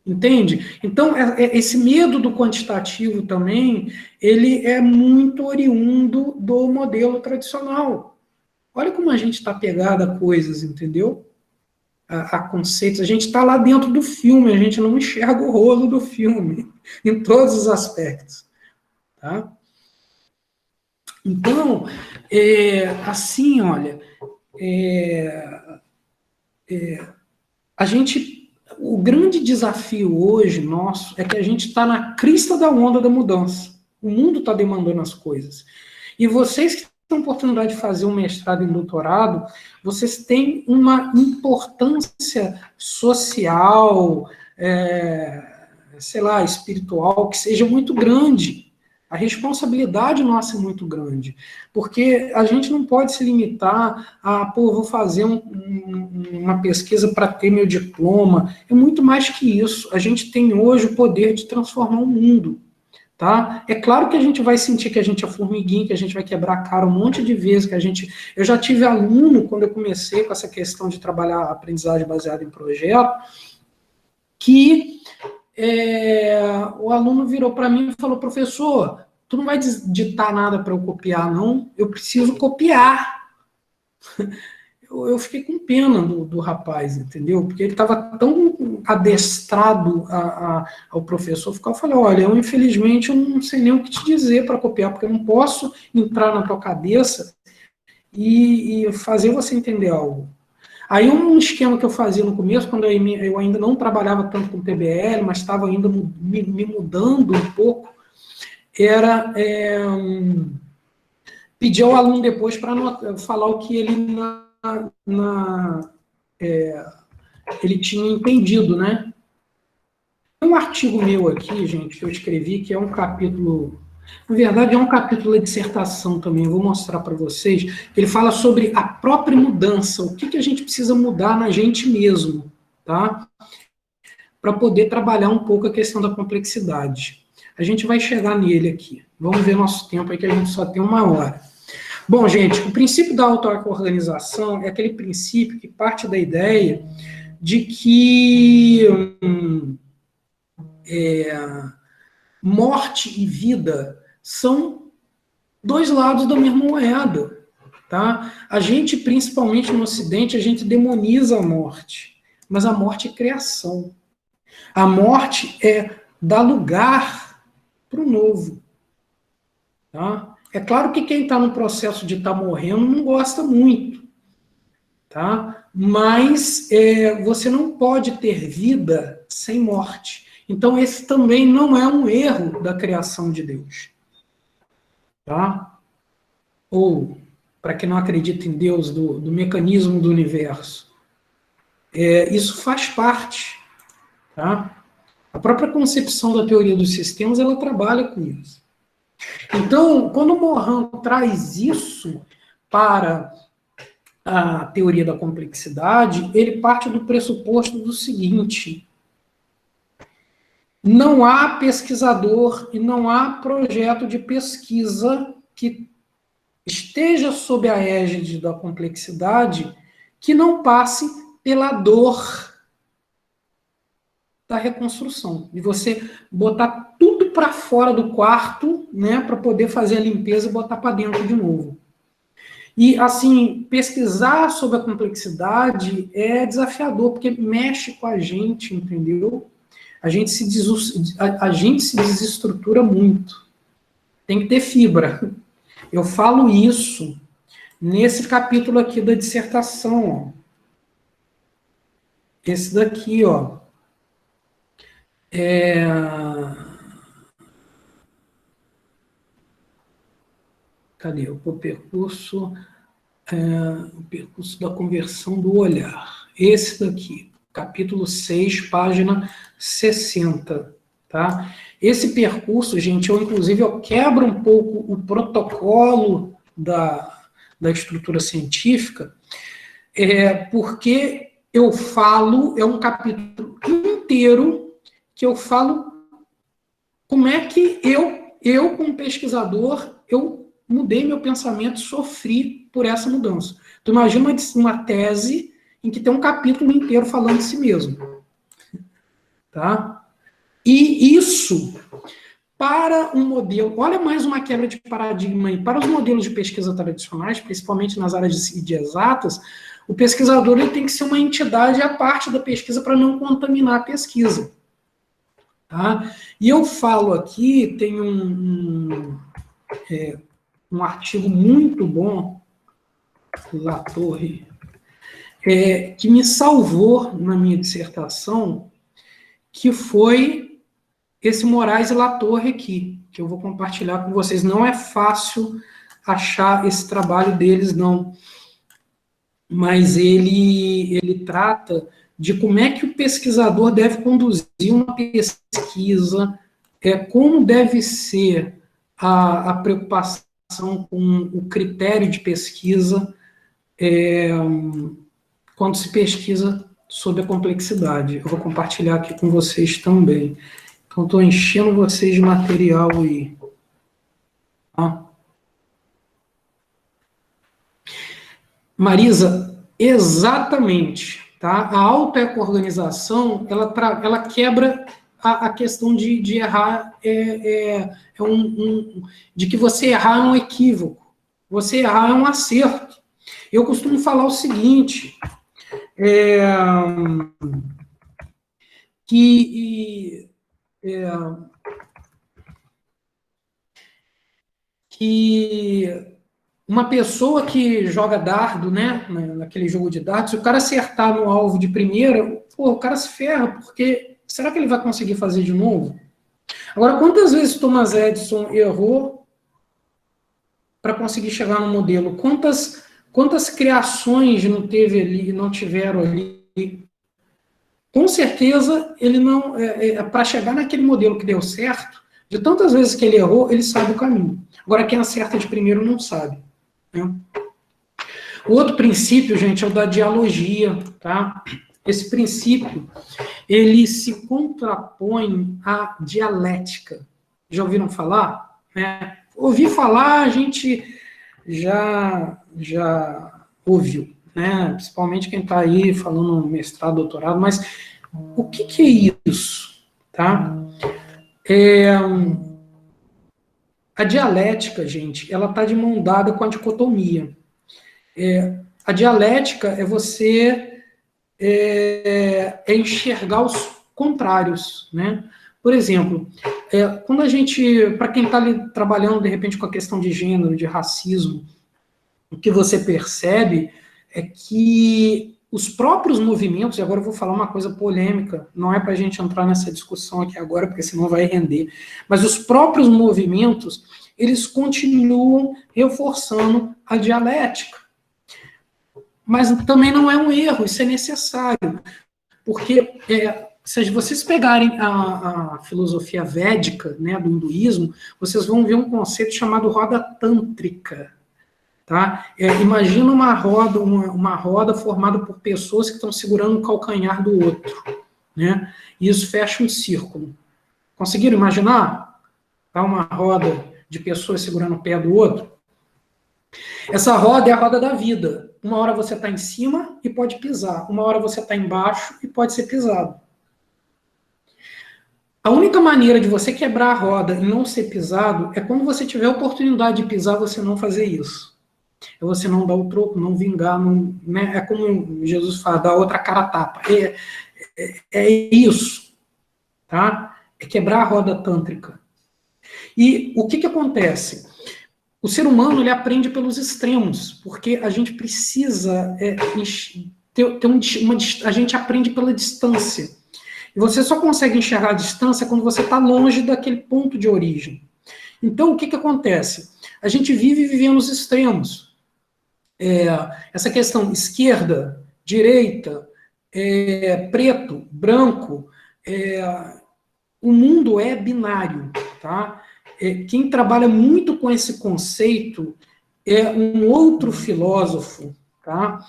Entende? Então, esse medo do quantitativo também, ele é muito oriundo do modelo tradicional. Olha como a gente está pegado a coisas, entendeu? A conceitos. A gente está lá dentro do filme, a gente não enxerga o rolo do filme, em todos os aspectos. Tá? Então, assim, olha, o grande desafio hoje nosso é que a gente está na crista da onda da mudança. O mundo está demandando as coisas. E vocês que têm a oportunidade de fazer um mestrado e doutorado, vocês têm uma importância social, espiritual, que seja muito grande. A responsabilidade nossa é muito grande, porque a gente não pode se limitar vou fazer uma pesquisa para ter meu diploma. É muito mais que isso. A gente tem hoje o poder de transformar o mundo. Tá? É claro que a gente vai sentir que a gente é formiguinha, que a gente vai quebrar a cara um monte de vezes, Eu já tive aluno, quando eu comecei com essa questão de trabalhar a aprendizagem baseada em projeto, que o aluno virou para mim e falou, professor, tu não vai ditar nada para eu copiar, não? Eu preciso copiar. Eu fiquei com pena do rapaz, entendeu? Porque ele estava tão adestrado ao professor. Eu falei, olha, infelizmente eu não sei nem o que te dizer para copiar, porque eu não posso entrar na tua cabeça e fazer você entender algo. Aí um esquema que eu fazia no começo, quando eu ainda não trabalhava tanto com PBL, mas estava ainda me mudando um pouco, era pedir ao aluno depois para falar o que ele ele tinha entendido, né? Tem um artigo meu aqui, gente, que eu escrevi, que é um capítulo... Na verdade, é um capítulo da dissertação também, eu vou mostrar para vocês. Ele fala sobre a própria mudança, o que a gente precisa mudar na gente mesmo, tá? Para poder trabalhar um pouco a questão da complexidade. A gente vai chegar nele aqui. Vamos ver nosso tempo aí, que a gente só tem 1 hora. Bom, gente, o princípio da auto-organização é aquele princípio que parte da ideia de que morte e vida são 2 lados da mesma moeda. Tá? A gente, principalmente no Ocidente, a gente demoniza a morte, mas a morte é criação. A morte é dá lugar para o novo. Tá? É claro que quem está no processo de estar morrendo não gosta muito, tá? Mas você não pode ter vida sem morte. Então, esse também não é um erro da criação de Deus. Tá? Ou, para quem não acredita em Deus, do mecanismo do universo. Isso faz parte. Tá? A própria concepção da teoria dos sistemas, ela trabalha com isso. Então, quando o Morin traz isso para a teoria da complexidade, ele parte do pressuposto do seguinte: não há pesquisador e não há projeto de pesquisa que esteja sob a égide da complexidade que não passe pela dor da reconstrução, de você botar tudo para fora do quarto, né, para poder fazer a limpeza e botar para dentro de novo. E, assim, pesquisar sobre a complexidade é desafiador, porque mexe com a gente, entendeu? A gente se desestrutura muito. Tem que ter fibra. Eu falo isso nesse capítulo aqui da dissertação, ó. Esse daqui, ó. Cadê? O percurso da conversão do olhar. Esse daqui, capítulo 6, página 60. Tá? Esse percurso, gente, eu quebro um pouco o protocolo da estrutura científica, porque eu falo, é um capítulo inteiro que eu falo como é que eu como pesquisador, eu mudei meu pensamento, sofri por essa mudança. Então, imagina uma tese em que tem um capítulo inteiro falando de si mesmo. Tá? E isso, para um modelo... Olha mais uma quebra de paradigma aí. Para os modelos de pesquisa tradicionais, principalmente nas áreas de exatas, o pesquisador ele tem que ser uma entidade à parte da pesquisa para não contaminar a pesquisa. Tá? E eu falo aqui, tem um artigo muito bom, Latorre, que me salvou na minha dissertação, que foi esse Moraes e Latorre aqui, que eu vou compartilhar com vocês. Não é fácil achar esse trabalho deles, não. Mas ele trata de como é que o pesquisador deve conduzir uma pesquisa, como deve ser a preocupação com o critério de pesquisa quando se pesquisa sobre a complexidade. Eu vou compartilhar aqui com vocês também. Então, estou enchendo vocês de material aí. Tá? Marisa, exatamente. Tá? A auto-eco-organização, ela quebra a questão de errar, de que você errar é um equívoco. Você errar é um acerto. Eu costumo falar o seguinte, que uma pessoa que joga dardo, né, naquele jogo de dardo, se o cara acertar no alvo de primeira, o cara se ferra, porque será que ele vai conseguir fazer de novo? Agora, quantas vezes Thomas Edison errou para conseguir chegar no modelo? Quantas criações não tiveram ali? Com certeza, ele não, para chegar naquele modelo que deu certo, de tantas vezes que ele errou, ele sabe o caminho. Agora, quem acerta de primeiro não sabe. Né? O outro princípio, gente, é o da dialogia. Tá? Esse princípio, ele se contrapõe à dialética. Já ouviram falar? Ouvir falar, a gente já ouviu, né? Principalmente quem está aí falando mestrado, doutorado, mas o que é isso? Tá? A dialética, gente, ela está de mão dada com a dicotomia. A dialética é você enxergar os contrários, né? Por exemplo, quando a gente, para quem está ali trabalhando, de repente, com a questão de gênero, de racismo, o que você percebe é que os próprios movimentos, e agora eu vou falar uma coisa polêmica, não é para a gente entrar nessa discussão aqui agora, porque senão vai render, mas os próprios movimentos, eles continuam reforçando a dialética. Mas também não é um erro, isso é necessário, porque se vocês pegarem a filosofia védica, né, do hinduísmo, vocês vão ver um conceito chamado roda tântrica. Tá? Imagina uma roda formada por pessoas que estão segurando um calcanhar do outro, né? E isso fecha um círculo. Conseguiram imaginar? Tá? Uma roda de pessoas segurando o pé do outro? Essa roda é a roda da vida. Uma hora você está em cima e pode pisar. Uma hora você está embaixo e pode ser pisado. A única maneira de você quebrar a roda e não ser pisado é quando você tiver a oportunidade de pisar, você não fazer isso. É você não dar o troco, não vingar, não, né? É como Jesus fala, dar outra cara a tapa. É isso, tá? É quebrar a roda tântrica. E o que acontece? O ser humano, ele aprende pelos extremos, porque a gente precisa a gente aprende pela distância. E você só consegue enxergar a distância quando você está longe daquele ponto de origem. Então, o que acontece? A gente vive vivendo os extremos. Essa questão esquerda, direita, preto, branco, o mundo é binário, tá? Quem trabalha muito com esse conceito é um outro filósofo, tá?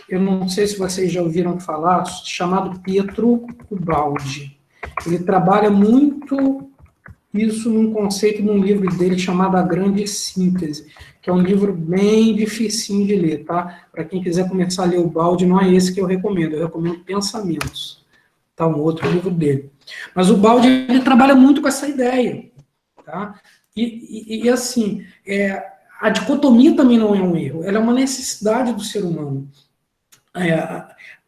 Eu não sei se vocês já ouviram falar, chamado Pietro Ubaldi. Ele trabalha muito isso num conceito, num livro dele chamado A Grande Síntese, que é um livro bem dificinho de ler, tá? Para quem quiser começar a ler o Ubaldi, não é esse que eu recomendo Pensamentos, tá? Um outro livro dele. Mas o Ubaldi, ele trabalha muito com essa ideia, tá? E assim, a dicotomia também não é um erro, ela é uma necessidade do ser humano.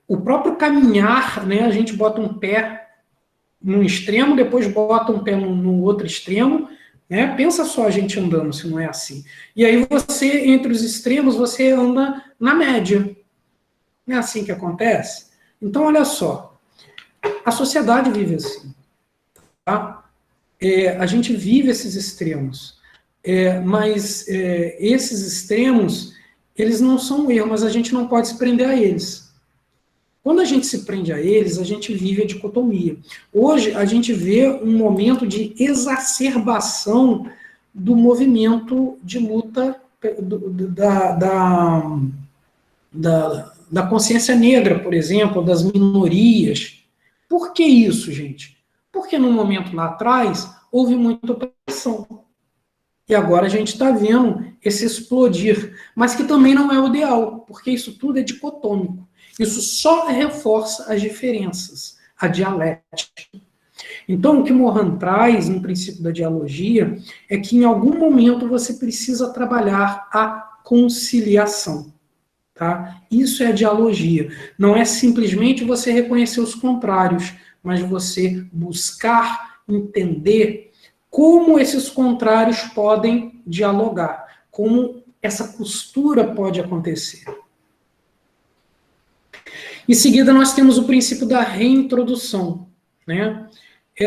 O próprio caminhar, né, a gente bota um pé num extremo, depois bota um pé no outro extremo, né? Pensa só a gente andando, se não é assim. E aí você, entre os extremos, você anda na média. Não é assim que acontece? Então, olha só, a sociedade vive assim, tá? A gente vive esses extremos, mas esses extremos, eles não são um erro, mas a gente não pode se prender a eles. Quando a gente se prende a eles, a gente vive a dicotomia. Hoje, a gente vê um momento de exacerbação do movimento de luta da consciência negra, por exemplo, das minorias. Por que isso, gente? Porque no momento lá atrás, houve muita opressão. E agora a gente está vendo esse explodir, mas que também não é o ideal, porque isso tudo é dicotômico. Isso só reforça as diferenças, a dialética. Então, o que Mohan traz no princípio da dialogia é que em algum momento você precisa trabalhar a conciliação. Tá? Isso é a dialogia. Não é simplesmente você reconhecer os contrários, mas você buscar entender como esses contrários podem dialogar, como essa costura pode acontecer. Em seguida, nós temos o princípio da reintrodução, né?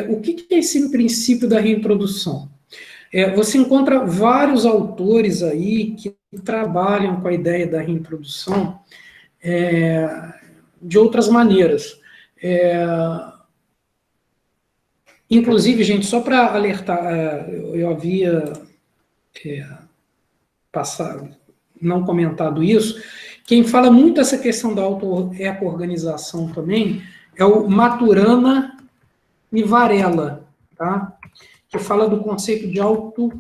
O que é esse princípio da reintrodução? Você encontra vários autores aí que trabalham com a ideia da reintrodução de outras maneiras. Inclusive, gente, só para alertar, eu havia não comentado isso. Quem fala muito essa questão da auto-eco-organização também é o Maturana e Varela, tá? Que fala do conceito de autopoiese.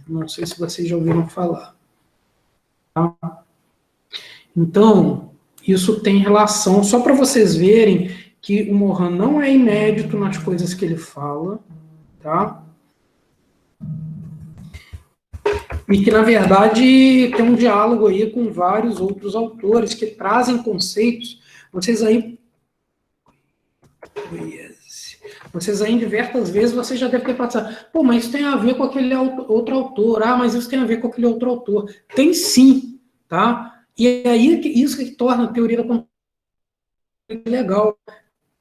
Não sei se vocês já ouviram falar. Tá? Então, isso tem relação, só para vocês verem que o Mohan não é inédito nas coisas que ele fala, tá? E que, na verdade, tem um diálogo aí com vários outros autores que trazem conceitos. Vocês aí Vocês aí, diversas vezes, você já deve ter passado, pô, mas isso tem a ver com aquele outro autor, mas isso tem a ver com aquele outro autor. Tem sim, tá? E é aí isso que torna a teoria da complexidade legal,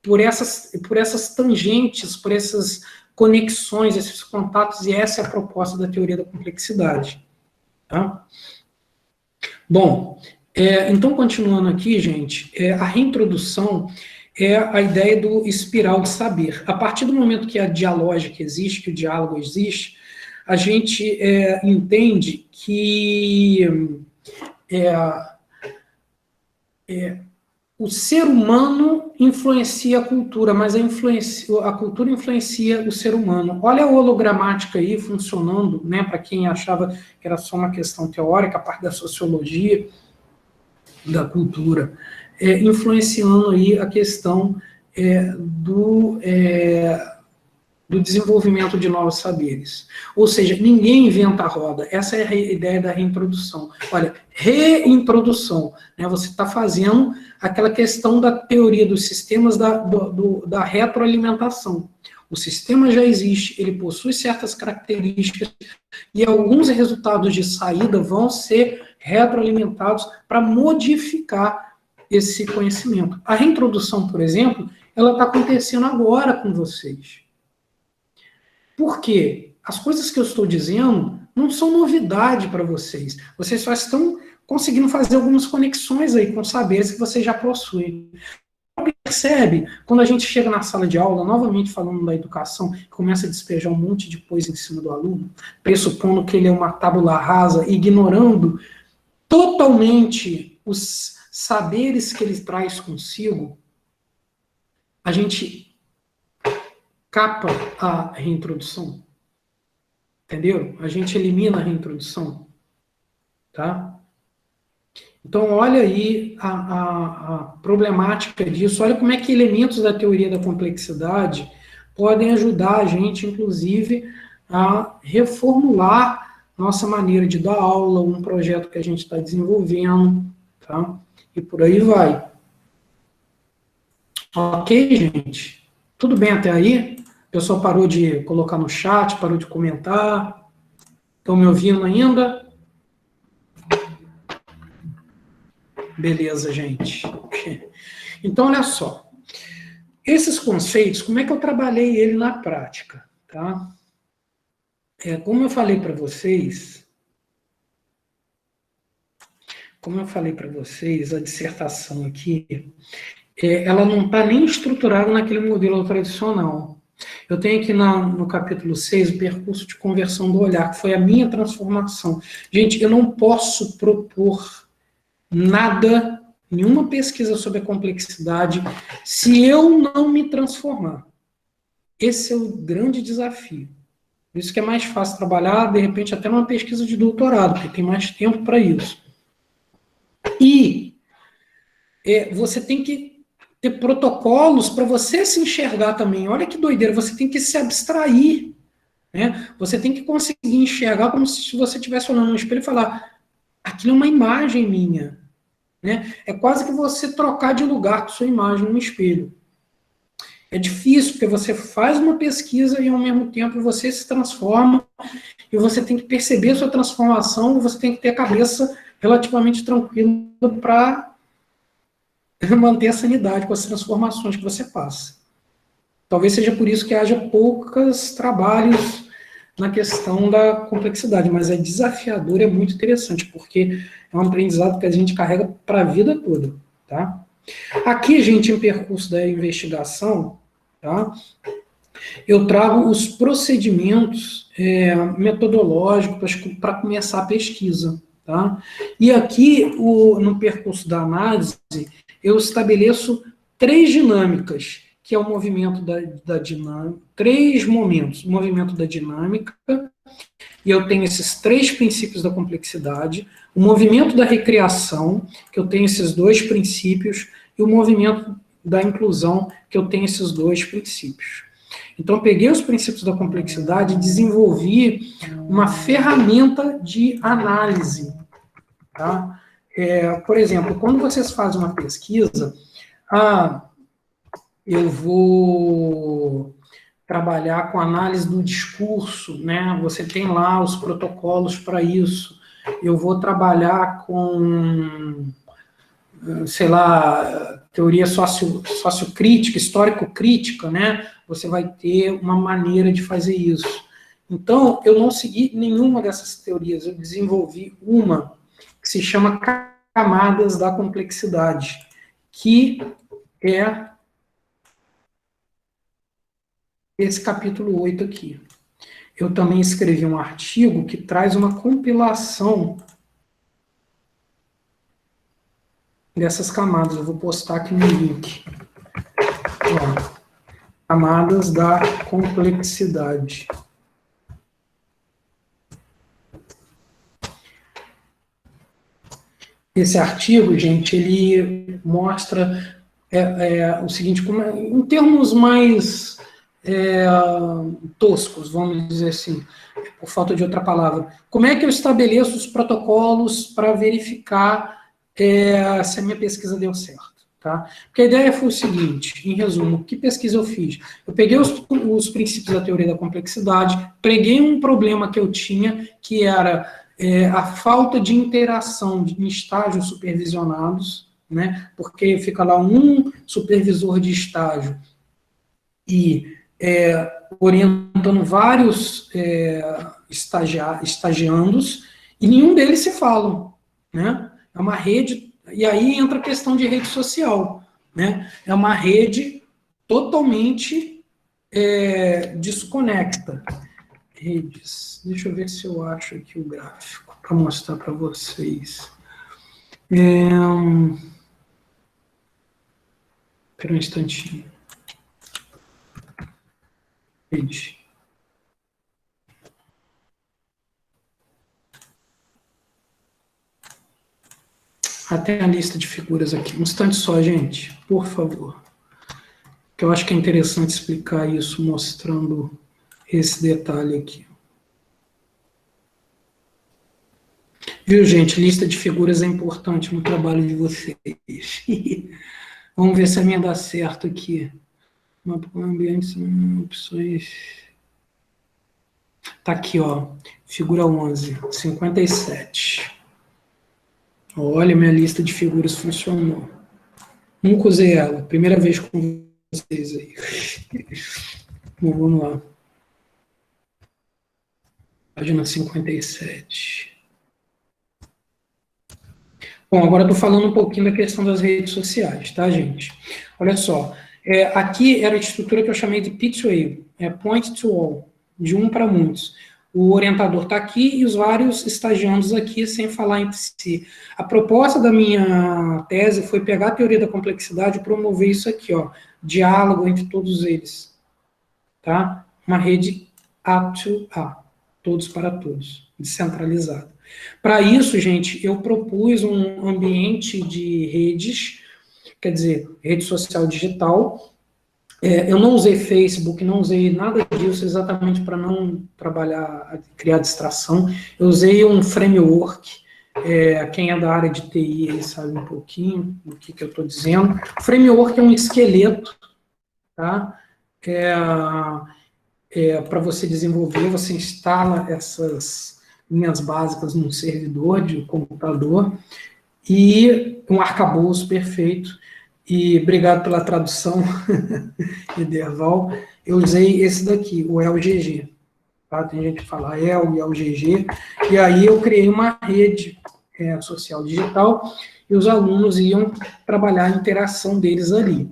por essas tangentes, por essas conexões, esses contatos, e essa é a proposta da teoria da complexidade. Tá? Bom, então, continuando aqui, gente, a reintrodução é a ideia do espiral de saber. A partir do momento que a dialógica existe, que o diálogo existe, a gente entende que o ser humano influencia a cultura, mas a cultura influencia o ser humano. Olha a hologramática aí funcionando, né, para quem achava que era só uma questão teórica, a parte da sociologia, da cultura, influenciando aí a questão do desenvolvimento de novos saberes. Ou seja, ninguém inventa a roda. Essa é a ideia da reintrodução. Olha, reintrodução, né? Você está fazendo aquela questão da teoria dos sistemas da retroalimentação. O sistema já existe, ele possui certas características e alguns resultados de saída vão ser retroalimentados para modificar esse conhecimento. A reintrodução, por exemplo, ela está acontecendo agora com vocês. Por quê? As coisas que eu estou dizendo não são novidade para vocês. Vocês só estão conseguindo fazer algumas conexões aí com saberes que vocês já possuem. Percebe, quando a gente chega na sala de aula, novamente falando da educação, começa a despejar um monte de coisa em cima do aluno, pressupondo que ele é uma tábula rasa, ignorando totalmente os saberes que ele traz consigo, a gente capa a reintrodução. Entenderam? A gente elimina a reintrodução. Tá? Então, olha aí a problemática disso. Olha como é que elementos da teoria da complexidade podem ajudar a gente, inclusive, a reformular nossa maneira de dar aula, um projeto que a gente está desenvolvendo, tá? E por aí vai. Ok, gente? Tudo bem até aí? O pessoal parou de colocar no chat, parou de comentar. Estão me ouvindo ainda? Beleza, gente. Então, olha só. Esses conceitos, como é que eu trabalhei ele na prática? Tá? Como eu falei para vocês, a dissertação aqui, ela não está nem estruturada naquele modelo tradicional. Eu tenho aqui no capítulo 6 o percurso de conversão do olhar, que foi a minha transformação. Gente, eu não posso propor nada, nenhuma pesquisa sobre a complexidade, se eu não me transformar. Esse é o grande desafio. Por isso que é mais fácil trabalhar, de repente, até numa pesquisa de doutorado, porque tem mais tempo para isso. E você tem que ter protocolos para você se enxergar também. Olha que doideira, você tem que se abstrair. Né? Você tem que conseguir enxergar como se você estivesse olhando no espelho e falar, aquilo é uma imagem minha. Né? É quase que você trocar de lugar com sua imagem no espelho. É difícil, porque você faz uma pesquisa e, ao mesmo tempo, você se transforma e você tem que perceber a sua transformação e você tem que ter a cabeça relativamente tranquila para manter a sanidade com as transformações que você passa. Talvez seja por isso que haja poucos trabalhos na questão da complexidade, mas é desafiador, é muito interessante, porque é um aprendizado que a gente carrega para a vida toda. Tá? Aqui, gente, em percurso da investigação, tá? Eu trago os procedimentos metodológicos para começar a pesquisa. Tá? E aqui, no percurso da análise, eu estabeleço 3 dinâmicas, que é o movimento da dinâmica, 3 momentos, o movimento da dinâmica, e eu tenho esses 3 princípios da complexidade, o movimento da recriação, que eu tenho esses 2 princípios, e o movimento da inclusão, que eu tenho esses 2 princípios. Então, eu peguei os princípios da complexidade e desenvolvi uma ferramenta de análise. Tá? Por exemplo, quando vocês fazem uma pesquisa, eu vou trabalhar com análise do discurso, né? Você tem lá os protocolos para isso. Eu vou trabalhar com, sei lá, teoria sociocrítica, histórico-crítica, né? Você vai ter uma maneira de fazer isso. Então, eu não segui nenhuma dessas teorias, eu desenvolvi uma que se chama Camadas da Complexidade, que é esse capítulo 8 aqui. Eu também escrevi um artigo que traz uma compilação dessas camadas. Eu vou postar aqui no link. Ó, Camadas da Complexidade. Esse artigo, gente, ele mostra o seguinte, em termos mais toscos, vamos dizer assim, por falta de outra palavra. Como é que eu estabeleço os protocolos para verificar se a minha pesquisa deu certo? Tá? Porque a ideia foi o seguinte, em resumo, que pesquisa eu fiz? Eu peguei os princípios da teoria da complexidade, preguei um problema que eu tinha, que era a falta de interação em estágios supervisionados, né? Porque fica lá um supervisor de estágio e orientando vários estagiandos, e nenhum deles se falam, né? É uma rede, e aí entra a questão de rede social, né? É uma rede totalmente desconecta. Redes, deixa eu ver se eu acho aqui o gráfico, para mostrar para vocês. Espera um instantinho. Rede. Tem a lista de figuras aqui. Um instante só, gente, por favor. Que eu acho que é interessante explicar isso, mostrando esse detalhe aqui. Viu, gente? Lista de figuras é importante no trabalho de vocês. Vamos ver se a minha dá certo aqui. Mapa com ambientes, opções. Tá aqui, ó. Figura 11, 57. Olha, minha lista de figuras funcionou. Nunca usei ela. Primeira vez com vocês aí. Bom, vamos lá. Página 57. Bom, agora eu estou falando um pouquinho da questão das redes sociais, tá, gente? Olha só. Aqui era a estrutura que eu chamei de P2A, Point to All, de um para muitos. O orientador está aqui e os vários estagiandos aqui, sem falar entre si. A proposta da minha tese foi pegar a teoria da complexidade e promover isso aqui, ó, diálogo entre todos eles, tá? Uma rede A2A, todos para todos, descentralizada. Para isso, gente, eu propus um ambiente de redes, quer dizer, rede social digital. Eu não usei Facebook, não usei nada disso exatamente para não criar distração. Eu usei um framework, quem é da área de TI aí sabe um pouquinho do que eu estou dizendo. O framework é um esqueleto, tá? Para você desenvolver, você instala essas linhas básicas num servidor de computador e um arcabouço perfeito. E obrigado pela tradução, Ederval. Eu usei esse daqui, o LGG. Tá? Tem gente que fala EL e LGG. E aí eu criei uma rede social digital e os alunos iam trabalhar a interação deles ali.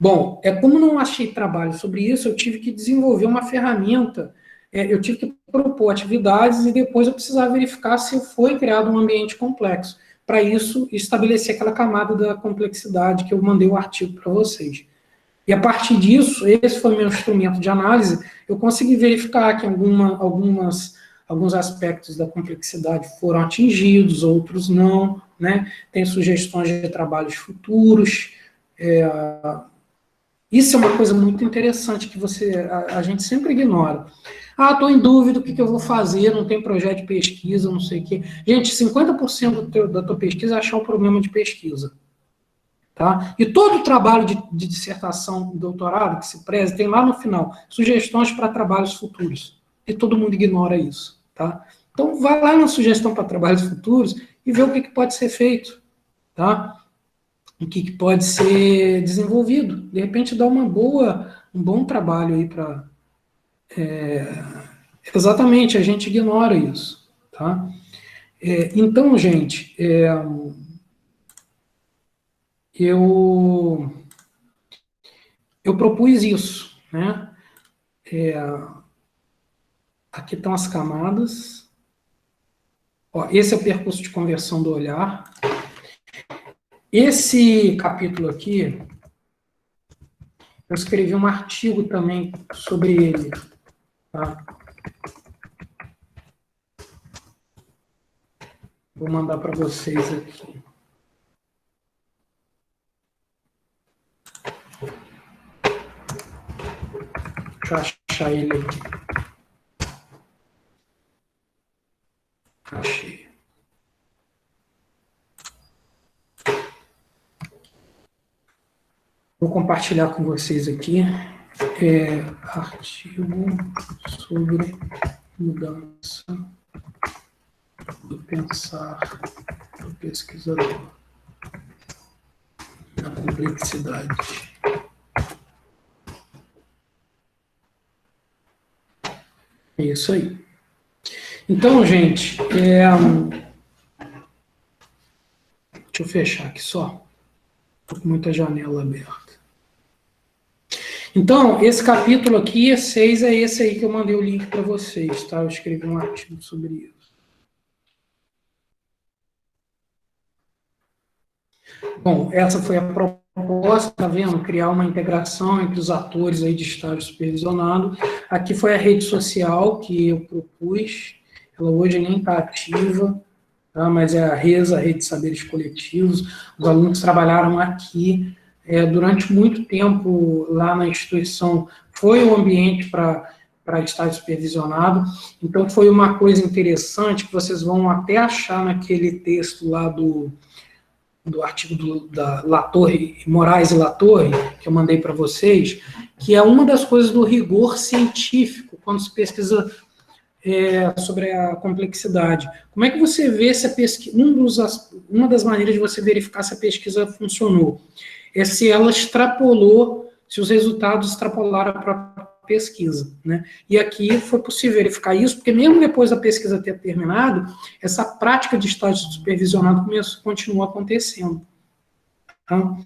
Bom, como não achei trabalho sobre isso, eu tive que desenvolver uma ferramenta, eu tive que propor atividades e depois eu precisava verificar se foi criado um ambiente complexo. Para isso, estabelecer aquela camada da complexidade que eu mandei o artigo para vocês. E a partir disso, esse foi o meu instrumento de análise, eu consegui verificar que alguns aspectos da complexidade foram atingidos, outros não, né? Tem sugestões de trabalhos futuros. Isso é uma coisa muito interessante que a gente sempre ignora. Estou em dúvida o que eu vou fazer, não tem projeto de pesquisa, não sei o quê. Gente, 50% da tua pesquisa é achar o problema de pesquisa. Tá? E todo o trabalho de dissertação e doutorado que se preze tem lá no final sugestões para trabalhos futuros. E todo mundo ignora isso. Tá? Então, vai lá na sugestão para trabalhos futuros e vê o que pode ser feito. Tá? O que pode ser desenvolvido. De repente, dá um bom trabalho aí para... exatamente, a gente ignora isso. Tá? Então, gente... Eu propus isso, né? Aqui estão as camadas. Ó, esse é o percurso de conversão do olhar. Esse capítulo aqui, eu escrevi um artigo também sobre ele. Tá? Vou mandar para vocês aqui. Deixa eu achar ele aqui. Achei. Vou compartilhar com vocês aqui. Artigo sobre mudança do pensar do pesquisador na complexidade. É isso aí. Então, gente, deixa eu fechar aqui só. Estou com muita janela aberta. Então, esse capítulo aqui, 6, é esse aí que eu mandei o link para vocês, tá? Eu escrevi um artigo sobre isso. Bom, essa foi a proposta, tá vendo? Criar uma integração entre os atores aí de estágio supervisionado. Aqui foi a rede social que eu propus. Ela hoje nem está ativa, tá? Mas é a RESA, a Rede de Saberes Coletivos. Os alunos trabalharam aqui. Durante muito tempo, lá na instituição, foi o ambiente para estágio supervisionado. Então, foi uma coisa interessante que vocês vão até achar naquele texto lá do artigo da Latorre, Moraes e Latorre, que eu mandei para vocês, que é uma das coisas do rigor científico, quando se pesquisa sobre a complexidade. Como é que você vê se a pesquisa... Uma das maneiras de você verificar se a pesquisa funcionou é se ela extrapolou, se os resultados extrapolaram a própria pesquisa, né? E aqui foi possível verificar isso, porque mesmo depois da pesquisa ter terminado, essa prática de estágio supervisionado continua acontecendo. Tá?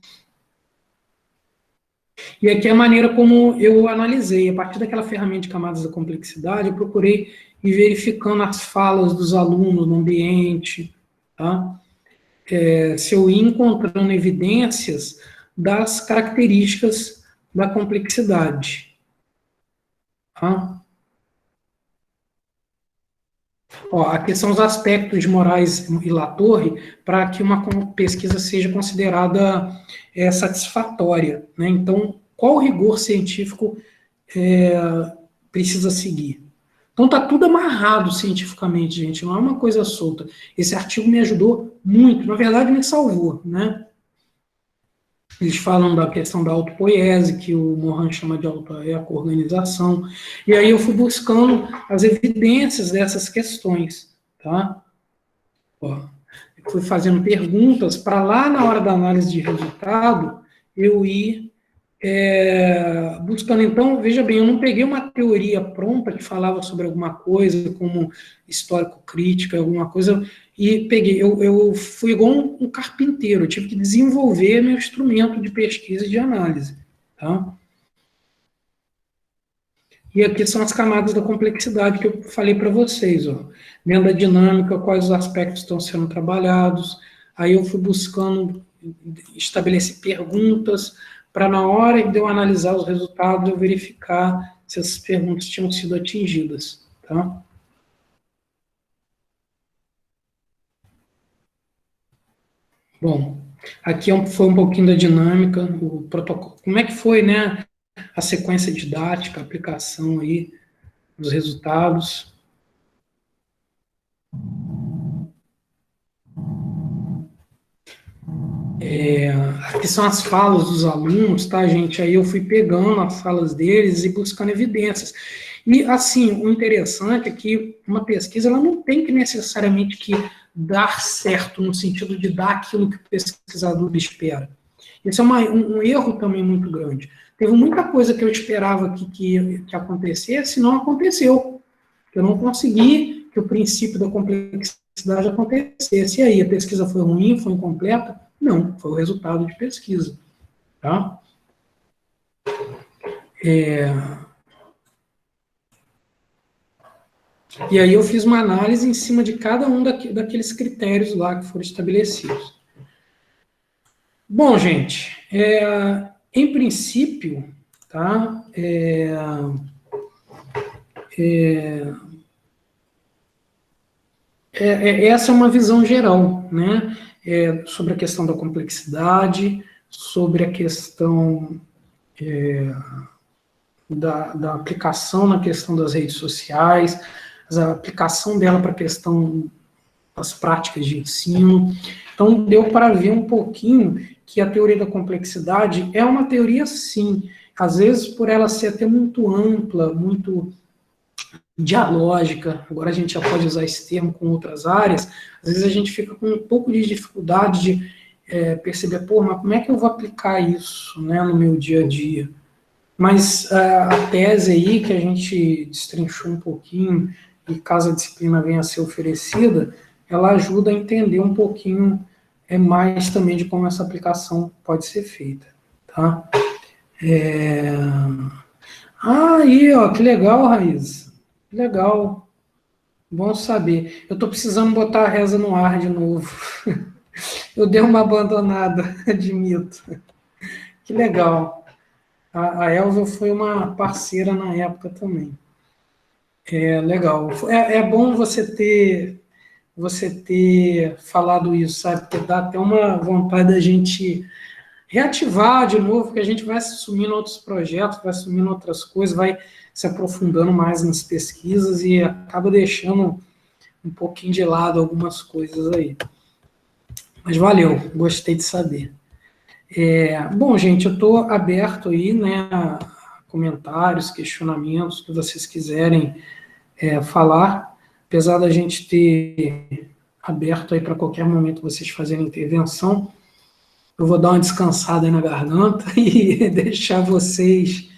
E aqui é a maneira como eu analisei. A partir daquela ferramenta de camadas da complexidade, eu procurei ir verificando as falas dos alunos no ambiente, tá? Se eu ia encontrando evidências das características da complexidade. Tá? Ó, aqui são os aspectos de Moraes e Latorre para que uma pesquisa seja considerada satisfatória, né? Então, qual rigor científico precisa seguir? Então, está tudo amarrado cientificamente, gente, não é uma coisa solta. Esse artigo me ajudou muito, na verdade, me salvou, né? Eles falam da questão da autopoiese, que o Morin chama de autoeco-organização, e aí eu fui buscando as evidências dessas questões, tá? Ó, eu fui fazendo perguntas para lá na hora da análise de resultado, eu ir buscando. Então, veja bem, eu não peguei uma teoria pronta que falava sobre alguma coisa, como histórico-crítica, alguma coisa, e peguei, eu fui igual um carpinteiro, eu tive que desenvolver meu instrumento de pesquisa e de análise, tá? E aqui são as camadas da complexidade que eu falei para vocês, ó. Dentro da dinâmica, quais os aspectos estão sendo trabalhados, aí eu fui buscando estabelecer perguntas, para na hora de eu analisar os resultados, eu verificar se essas perguntas tinham sido atingidas, tá? Bom, aqui foi um pouquinho da dinâmica, o protocolo. Como é que foi, né, a sequência didática, a aplicação aí dos resultados. que são as falas dos alunos, tá, gente? Aí eu fui pegando as falas deles e buscando evidências. E, assim, o interessante é que uma pesquisa ela não tem que necessariamente que dar certo, no sentido de dar aquilo que o pesquisador espera. Esse é um erro também muito grande. Teve muita coisa que eu esperava que acontecesse e não aconteceu. Eu não consegui que o princípio da complexidade acontecesse. E aí, a pesquisa foi ruim, foi incompleta? Não, foi o resultado de pesquisa. Tá? E aí eu fiz uma análise em cima de cada um daqueles critérios lá que foram estabelecidos. Bom, gente, em princípio, tá? Essa é uma visão geral, né? Sobre a questão da complexidade, sobre a questão da aplicação na questão das redes sociais, a aplicação dela para a questão das práticas de ensino. Então, deu para ver um pouquinho que a teoria da complexidade é uma teoria, sim, às vezes por ela ser até muito ampla, muito dialógica, agora a gente já pode usar esse termo com outras áreas, às vezes a gente fica com um pouco de dificuldade de perceber, mas como é que eu vou aplicar isso, né, no meu dia a dia? Mas a tese aí, que a gente destrinchou um pouquinho, e caso a disciplina venha a ser oferecida, ela ajuda a entender um pouquinho mais também de como essa aplicação pode ser feita. Tá? Aí, ó, que legal, Raíssa. Que legal. Bom saber. Eu estou precisando botar a reza no ar de novo. Eu dei uma abandonada, admito. Que legal. A Elza foi uma parceira na época também. Legal. É bom você ter falado isso, sabe? Porque dá até uma vontade da gente reativar de novo, porque a gente vai se sumindo outros projetos, vai sumindo outras coisas, vai se aprofundando mais nas pesquisas e acaba deixando um pouquinho de lado algumas coisas aí. Mas valeu, gostei de saber. Bom, gente, eu estou aberto aí, né, a comentários, questionamentos, que vocês quiserem falar, apesar da gente ter aberto aí para qualquer momento vocês fazerem intervenção, eu vou dar uma descansada aí na garganta e deixar vocês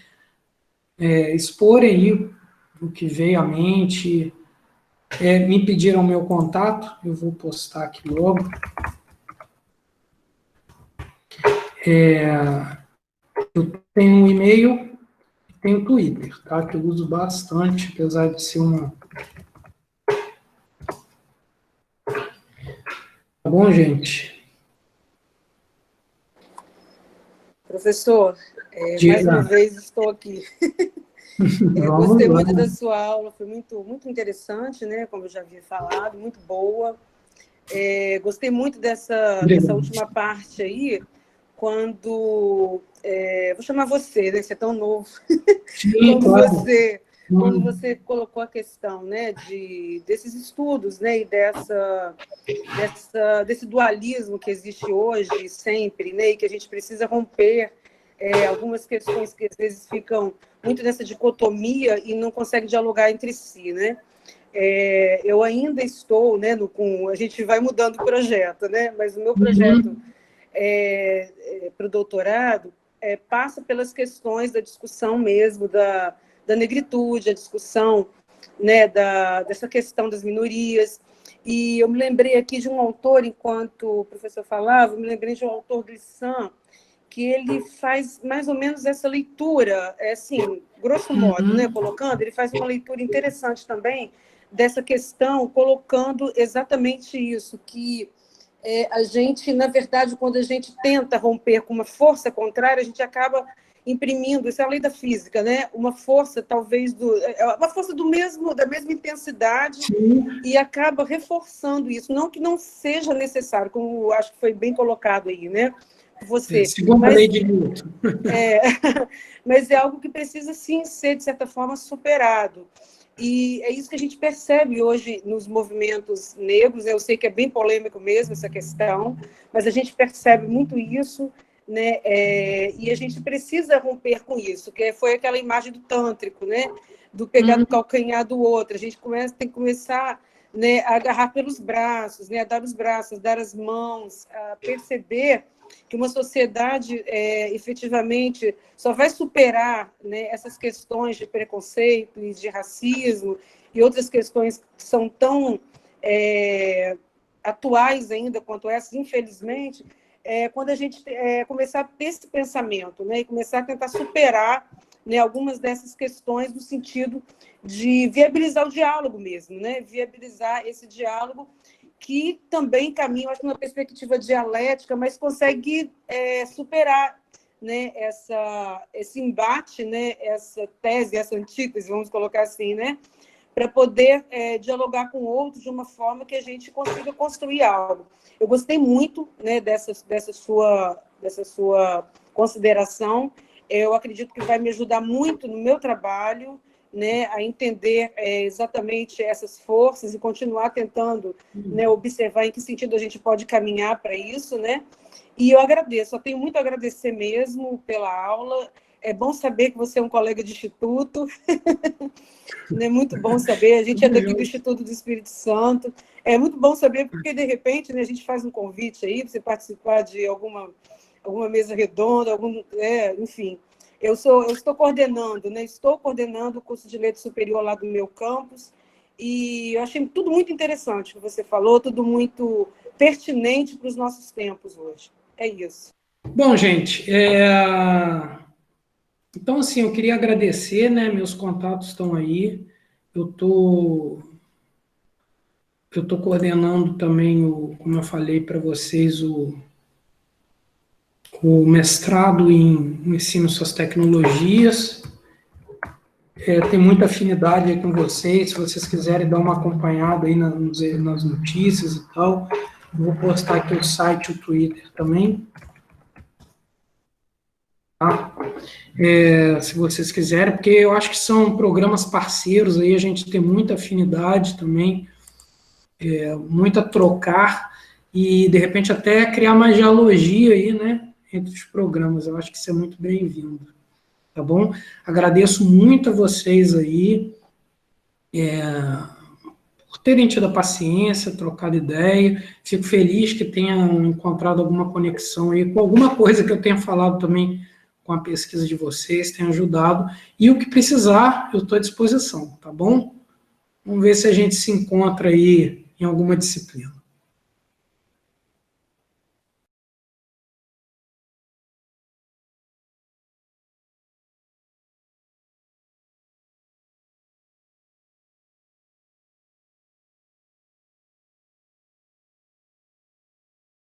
exporem aí o que veio à mente. Me pediram o meu contato, eu vou postar aqui logo. Eu tenho um e-mail e tenho Twitter, tá? Que eu uso bastante, apesar de ser uma... Tá bom, gente? Professor, mais uma vez estou aqui. Gostei muito da sua aula, foi muito, muito interessante, né? Como eu já havia falado, muito boa. Gostei muito dessa última parte aí, quando... vou chamar você, né? Você é tão novo. Sim, claro. Quando você colocou a questão, né, desses estudos, né, e desse dualismo que existe hoje, sempre, né, e que a gente precisa romper algumas questões que às vezes ficam muito nessa dicotomia e não conseguem dialogar entre si, né? Eu ainda estou, né, a gente vai mudando o projeto, né, mas o meu projeto para o doutorado passa pelas questões da discussão mesmo da negritude, a discussão, né, dessa questão das minorias. E eu me lembrei aqui de um autor, enquanto o professor falava, eu me lembrei de um autor Glissant, que ele faz mais ou menos essa leitura, assim, grosso modo, né, colocando, ele faz uma leitura interessante também dessa questão, colocando exatamente isso, que a gente, na verdade, quando a gente tenta romper com uma força contrária, a gente acaba imprimindo, isso é a lei da física, né? Uma força, talvez, uma força da mesma intensidade. Sim. E acaba reforçando isso. Não que não seja necessário, como acho que foi bem colocado aí, né? Você. Segunda lei de Newton. Mas é algo que precisa, sim, ser, de certa forma, superado. E é isso que a gente percebe hoje nos movimentos negros, né? Eu sei que é bem polêmico mesmo essa questão, mas a gente percebe muito isso, né? E a gente precisa romper com isso, que foi aquela imagem do tântrico, né? Do pegar no calcanhar do outro. A gente tem que começar, né, a agarrar pelos braços, né? A dar os braços, dar as mãos, a perceber que uma sociedade efetivamente só vai superar, né, essas questões de preconceito e de racismo e outras questões que são tão atuais ainda quanto essas, infelizmente, quando a gente começar a ter esse pensamento, né, e começar a tentar superar, né, algumas dessas questões no sentido de viabilizar o diálogo mesmo, né, viabilizar esse diálogo que também caminha, acho que numa perspectiva dialética, mas consegue superar, né, esse embate, né, essa tese, essa antítese, vamos colocar assim, né, para poder dialogar com outros de uma forma que a gente consiga construir algo. Eu gostei muito, né, dessa sua consideração. Eu acredito que vai me ajudar muito no meu trabalho, né, a entender exatamente essas forças e continuar tentando, né, observar em que sentido a gente pode caminhar para isso, né? E eu agradeço, eu tenho muito a agradecer mesmo pela aula. É bom saber que você é um colega de instituto, né? Muito bom saber. A gente é daqui do Instituto do Espírito Santo. É muito bom saber porque, de repente, né, a gente faz um convite aí para você participar de alguma mesa redonda, enfim. Eu estou coordenando, né? Estou coordenando o curso de Direito Superior lá do meu campus, e eu achei tudo muito interessante o que você falou, tudo muito pertinente para os nossos tempos hoje. É isso. Bom, gente, então, assim, eu queria agradecer, né? Meus contatos estão aí. Eu tô coordenando também, como eu falei para vocês, o mestrado em ensino suas tecnologias. Tem muita afinidade aí com vocês. Se vocês quiserem dar uma acompanhada aí nas notícias e tal, eu vou postar aqui o site, o Twitter também. Tá? Se vocês quiserem, porque eu acho que são programas parceiros, aí a gente tem muita afinidade também, muito a trocar, e de repente até criar uma geologia aí, né, entre os programas. Eu acho que isso é muito bem-vindo, tá bom? Agradeço muito a vocês aí, por terem tido a paciência, trocado ideia. Fico feliz que tenham encontrado alguma conexão aí com alguma coisa que eu tenha falado também com a pesquisa de vocês, tenha ajudado. E o que precisar, eu estou à disposição, tá bom? Vamos ver se a gente se encontra aí em alguma disciplina.